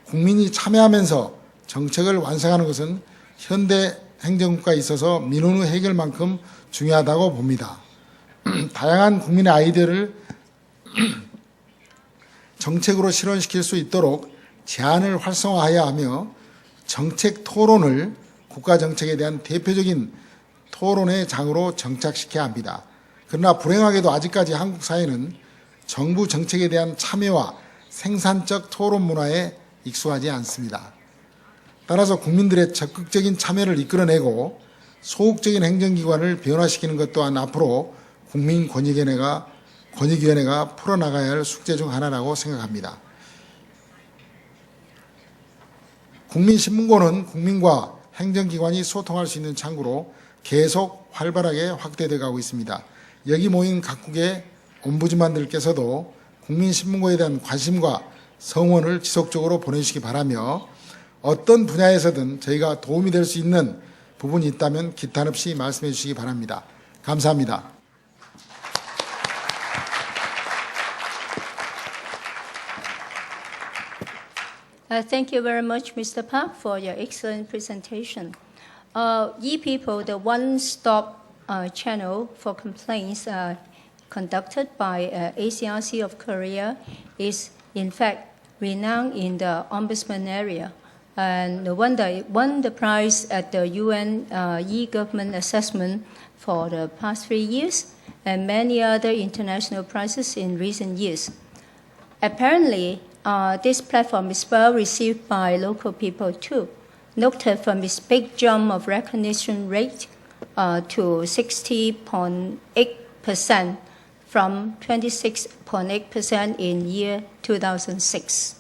E: 국민이 참여하면서 정책을 완성하는 것은 현대 행정국가에 있어서 민원의 해결만큼 중요하다고 봅니다. 다양한 국민의 아이디어를 정책으로 실현시킬 수 있도록 제안을 활성화해야 하며 정책 토론을 국가 정책에 대한 대표적인 토론의 장으로 정착시켜야 합니다. 그러나 불행하게도 아직까지 한국 사회는 정부 정책에 대한 참여와 생산적 토론 문화에 익숙하지 않습니다. 따라서 국민들의 적극적인 참여를 이끌어내고 소극적인 행정기관을 변화시키는 것 또한 앞으로 국민권익위원회가 풀어나가야 할 숙제 중 하나라고 생각합니다. 국민신문고는 국민과 행정기관이 소통할 수 있는 창구로 계속 활발하게 확대되어 가고 있습니다. 여기 모인 각국의 옴부즈만들께서도 국민신문고에 대한 관심과 성원을 지속적으로 보내주시기 바라며 어떤 분야에서든 저희가 도움이 될 수 있는 부분이 있다면 기탄 없이 말씀해 주시기 바랍니다. 감사합니다.
B: Thank you very much, Mr. Park, for your excellent presentation. E-People, the one-stop channel for complaints conducted by ACRC of Korea, is in fact renowned in the ombudsman area. And no wonder it won the prize at the UN e-government assessment for the past 3 years and many other international prizes in recent years. Apparently, this platform is well received by local people too, noted from its big jump of recognition rate to 60.8% from 26.8% in year 2006.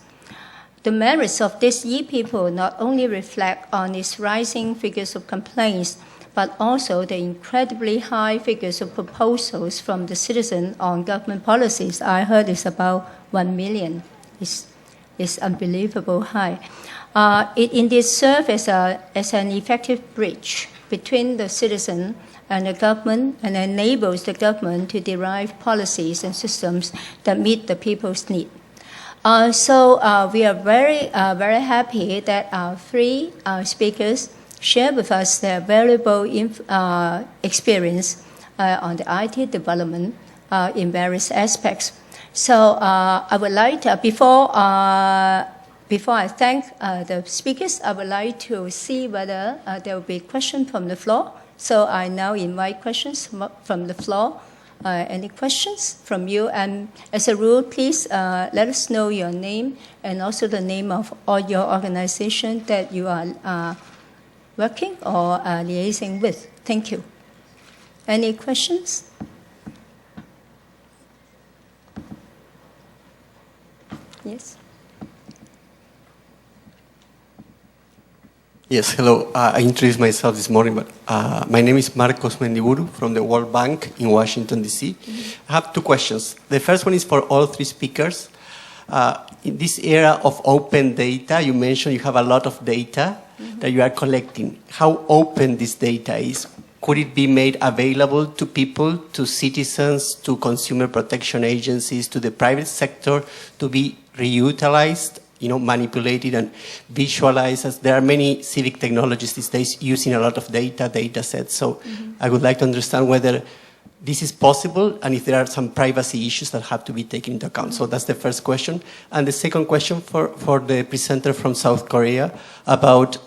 B: The merits of this e-People not only reflect on its rising figures of complaints, but also the incredibly high figures of proposals from the citizen on government policies. I heard it's about 1 million. It's unbelievable high. It indeed serves as an effective bridge between the citizen and the government and enables the government to derive policies and systems that meet the people's need. So we are very happy that our three speakers share with us their valuable experience on the IT development in various aspects. So I would like to, before I thank the speakers, I would like to see whether there will be questions from the floor. So I now invite questions from the floor. Any questions from you? And as a rule, please let us know your name and also the name of all your organization that you are working or liaising with. Thank you. Any questions? Yes.
F: Yes, hello. I introduced myself this morning, but my name is Marcos Mendiburu from the World Bank in Washington, D.C. I have two questions. The first one is for all three speakers. In this era of open data, you mentioned you have a lot of data that you are collecting. How open this data is? Could it be made available to people, to citizens, to consumer protection agencies, to the private sector to be reutilized, manipulated and visualized? As there are many civic technologies these days using a lot of data sets. So I would like to understand whether this is possible and if there are some privacy issues that have to be taken into account. So that's the first question. And the second question for the presenter from South Korea about,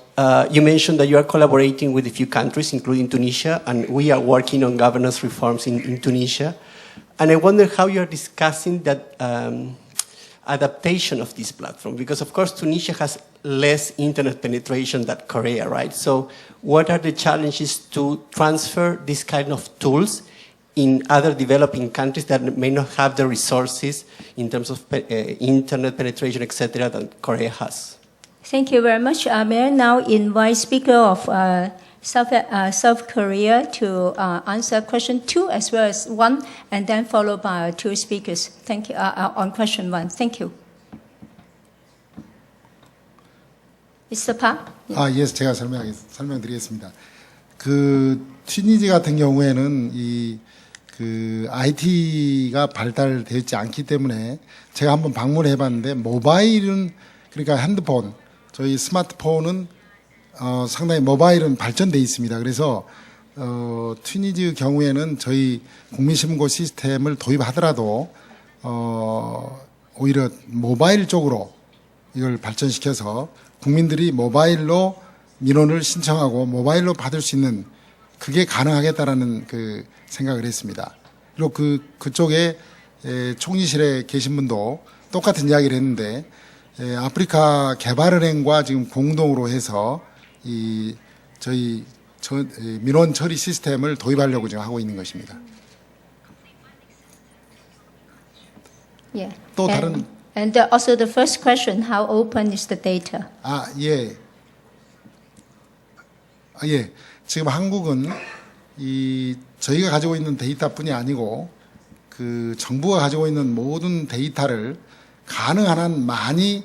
F: you mentioned that you are collaborating with a few countries, including Tunisia, and we are working on governance reforms in Tunisia. And I wonder how you are discussing that adaptation of this platform, because of course Tunisia has less internet penetration than Korea, right? So what are the challenges to transfer this kind of tools in other developing countries that may not have the resources in terms of internet penetration, etc., that Korea has?
B: Thank you very much. May I now invite speaker of South Korea to answer question 2 as well as 1, and then followed by 2 speakers. Thank you on question 1. Thank you. Mr. Park?
E: 예, 제가 설명드리겠습니다. 그 튀니지 같은 경우에는 IT가 발달되어 있지 않기 때문에 제가 한번 방문해 봤는데 모바일은 그러니까 핸드폰, 저희 스마트폰은 상당히 모바일은 발전되어 있습니다. 그래서 튀니지 경우에는 저희 국민신문고 시스템을 도입하더라도 오히려 모바일 쪽으로 이걸 발전시켜서 국민들이 모바일로 민원을 신청하고 모바일로 받을 수 있는 그게 가능하겠다라는 그 생각을 했습니다. 그리고 그쪽에 총리실에 계신 분도 똑같은 이야기를 했는데 아프리카 개발은행과 지금 공동으로 해서 저희 민원 처리 시스템을 도입하려고 지금 하고 있는 것입니다.
B: Yeah.
E: 또 다른
B: And also the first question, how open is the data?
E: 예. 지금 한국은 저희가 가지고 있는 데이터뿐이 아니고 그 정부가 가지고 있는 모든 데이터를 가능한 한 많이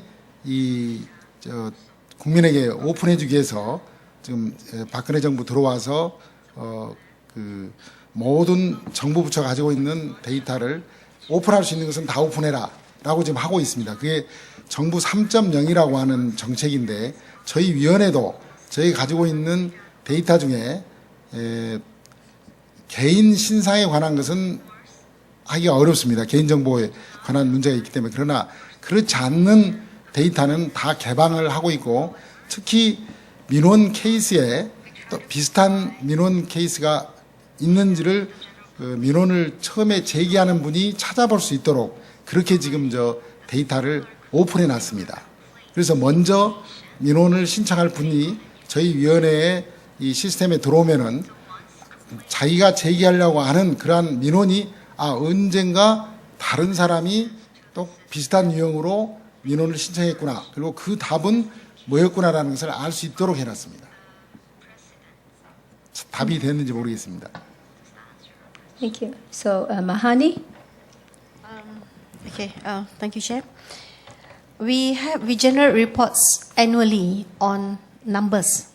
E: 국민에게 오픈해주기 위해서 지금 박근혜 정부 들어와서 그 모든 정부 부처가 가지고 있는 데이터를 오픈할 수 있는 것은 다 오픈해라라고 지금 하고 있습니다. 그게 정부 3.0이라고 하는 정책인데 저희 위원회도 저희 가지고 있는 데이터 중에 개인 신상에 관한 것은 하기가 어렵습니다. 개인정보에 관한 문제가 있기 때문에. 그러나 그렇지 않는 데이터는 다 개방을 하고 있고 특히 민원 케이스에 또 비슷한 민원 케이스가 있는지를 민원을 처음에 제기하는 분이 찾아볼 수 있도록 그렇게 지금 데이터를 오픈해 놨습니다. 그래서 먼저 민원을 신청할 분이 저희 위원회에 이 시스템에 들어오면은 자기가 제기하려고 하는 그러한 민원이 언젠가 다른 사람이 또 비슷한 유형으로 민원을 신청했구나. 그리고 그 답은 뭐였구나라는 것을 알 수 있도록 해놨습니다. 답이 됐는지 모르겠습니다.
B: Thank you. So, Mahani?
D: Okay, thank you, Chair. We generate reports annually on numbers,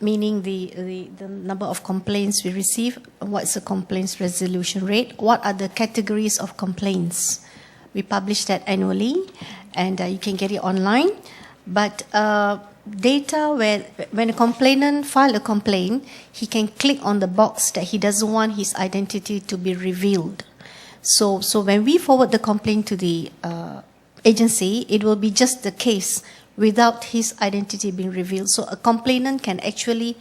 D: meaning the number of complaints we receive, what's the complaints resolution rate, what are the categories of complaints. We publish that annually, and you can get it online. But data where when a complainant files a complaint, he can click on the box that he doesn't want his identity to be revealed. So when we forward the complaint to the agency, it will be just the case without his identity being revealed. So a complainant can actually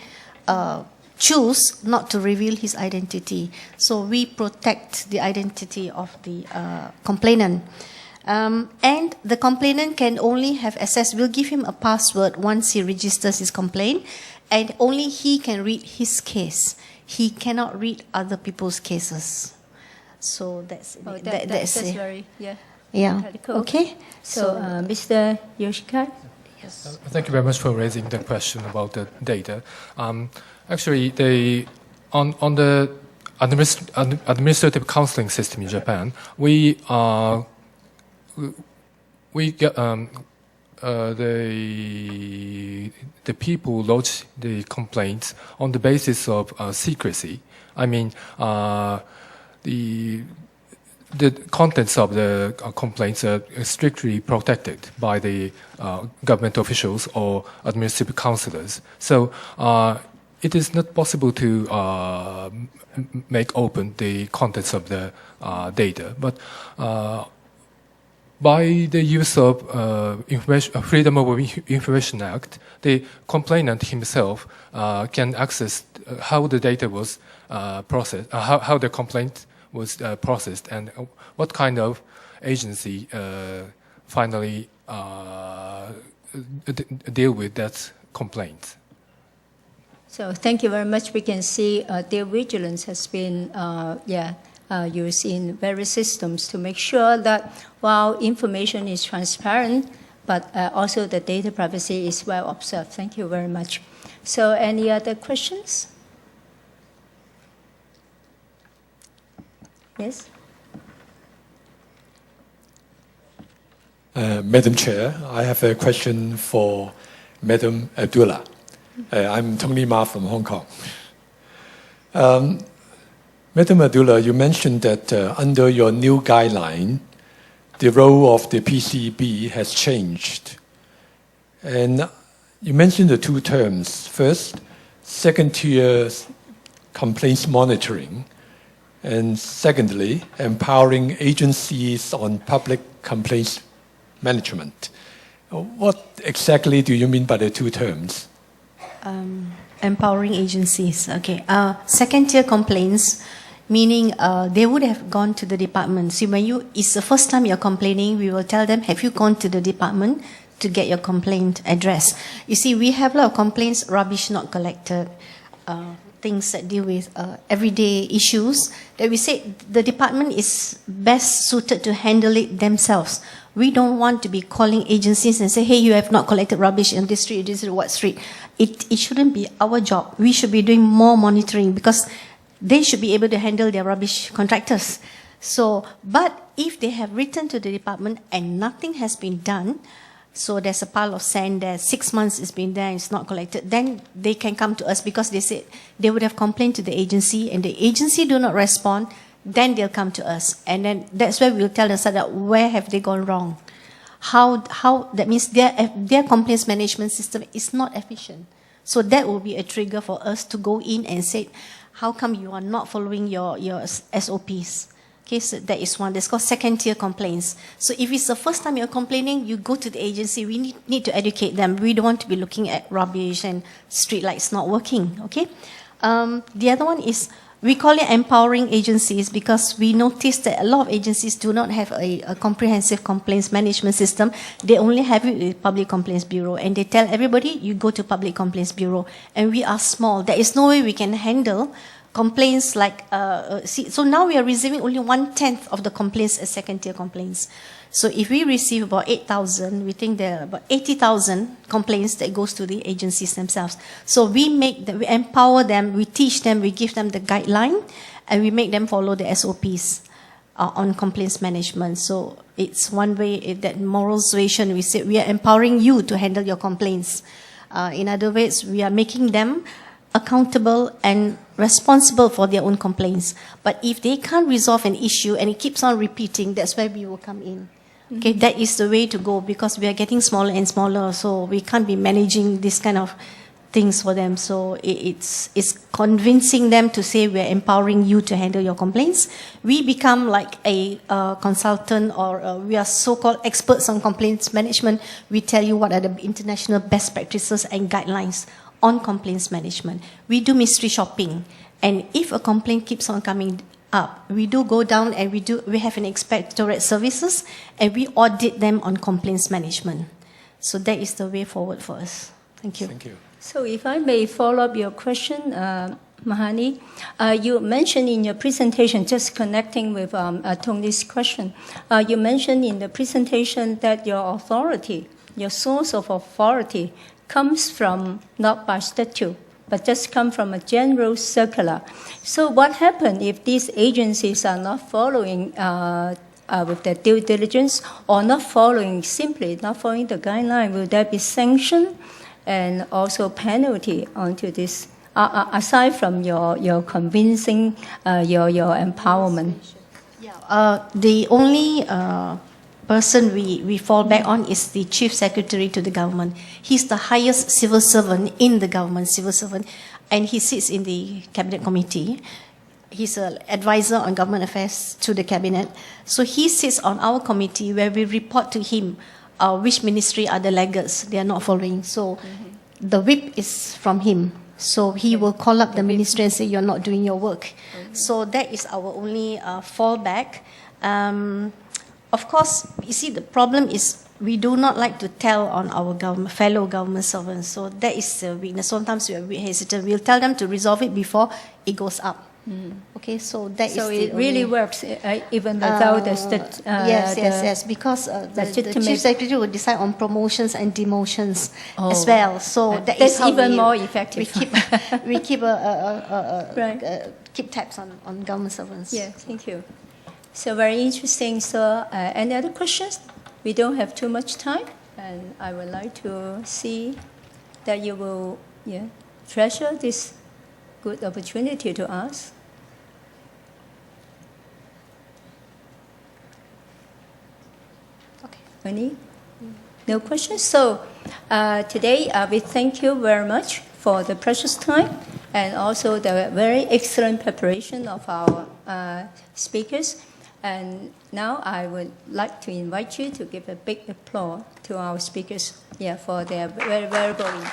D: choose not to reveal his identity. So we protect the identity of the complainant. And the complainant can only have access, we'll give him a password once he registers his complaint, and only he can read his case. He cannot read other people's cases. So that's
B: that's very,
D: yeah.
B: cool.
D: Okay.
B: So, Mr. Yoshikawa?
D: Yes.
C: Thank you very much for raising the question about the data. Actually, on the administrative counseling system in Japan, we get the people lodge the complaints on the basis of secrecy. I mean, the contents of the complaints are strictly protected by the government officials or administrative counselors. So it is not possible to make open the contents of the data, but by the use of Freedom of Information Act, the complainant himself can access how the data was processed, how the complaint was processed, and what kind of agency finally deal with that complaint.
B: So thank you very much. We can see due vigilance has been used in various systems to make sure that while information is transparent, but also the data privacy is well observed. Thank you very much. So any other questions? Yes?
G: Madam Chair, I have a question for Madam Abdullah. I'm Tony Ma from Hong Kong. Madam Abdullah, you mentioned that under your new guideline, the role of the PCB has changed. And you mentioned the two terms. First, second-tier complaints monitoring, and secondly, empowering agencies on public complaints management. What exactly do you mean by the two terms?
D: Empowering agencies. Okay. Second-tier complaints, meaning they would have gone to the department. So when it's the first time you're complaining, we will tell them, have you gone to the department to get your complaint addressed? You see, we have a lot of complaints, rubbish not collected, things that deal with everyday issues that we say the department is best suited to handle it themselves. We don't want to be calling agencies and say, hey, you have not collected rubbish in this street, what street. It shouldn't be our job. We should be doing more monitoring because they should be able to handle their rubbish contractors. So, but if they have written to the department and nothing has been done, so there's a pile of sand there, 6 months it's been there, it's not collected, then they can come to us because they said they would have complained to the agency and the agency do not respond, then they'll come to us. And then that's where we'll tell them that where have they gone wrong. How that means their complaints management system is not efficient. So that will be a trigger for us to go in and say, how come you are not following your SOPs? Okay, so that is one. That's called second-tier complaints. So if it's the first time you're complaining, you go to the agency. We need to educate them. We don't want to be looking at rubbish and street lights not working. Okay. The other one is we call it empowering agencies because we noticed that a lot of agencies do not have a comprehensive complaints management system. They only have it with Public Complaints Bureau, and they tell everybody you go to Public Complaints Bureau. And we are small. There is no way we can handle complaints like, so now we are receiving only 1/10 of the complaints as second-tier complaints. So if we receive about 8,000, we think there are about 80,000 complaints that goes to the agencies themselves. So we empower them, we teach them, we give them the guideline, and we make them follow the SOPs on complaints management. So it's one way that moral suasion, we say we are empowering you to handle your complaints. In other words, we are making them accountable and responsible for their own complaints. But if they can't resolve an issue and it keeps on repeating, that's where we will come in. Okay, that is the way to go because we are getting smaller and smaller, so we can't be managing this kind of things for them. So it's convincing them to say we're empowering you to handle your complaints. We become like a consultant or we are so-called experts on complaints management. We tell you what are the international best practices and guidelines on complaints management. We do mystery shopping, and if a complaint keeps on coming up, we do go down and we have an inspectorate services and we audit them on complaints management. So that is the way forward for us. Thank you.
G: Thank you.
B: So if I may follow up your question, Mahani, you mentioned in your presentation, just connecting with Tony's question, you mentioned in the presentation that your authority, your source of authority comes from not by statute, but just come from a general circular. So what happens if these agencies are not following with their due diligence or simply not following the guideline? Will there be sanction and also penalty onto this, aside from your convincing, your empowerment?
D: Yeah, the only person we fall back on is the Chief Secretary to the government. He's the highest civil servant in the government, civil servant. and he sits in the cabinet committee. He's an advisor on government affairs to the cabinet. So he sits on our committee where we report to him which ministry are the laggards they are not following. So the whip is from him. So he will call up the ministry and say, you're not doing your work. So that is our only fallback. Of course, you see, the problem is we do not like to tell on our fellow government servants. So that is a weakness. Sometimes we are a bit hesitant. We'll tell them to resolve it before it goes up. Okay, so that is.
B: So it really works even without the
D: yes, because the chief secretary will decide on promotions and demotions as well. So
B: that's how even more effective.
D: We keep keep tabs on government servants.
B: Yeah, thank you. So very interesting. So any other questions? We don't have too much time, and I would like to see that you will treasure this good opportunity to ask.
D: Okay.
B: Any? No questions? So today we thank you very much for the precious time and also the very excellent preparation of our speakers. And now I would like to invite you to give a big applause to our speakers for their very, very important.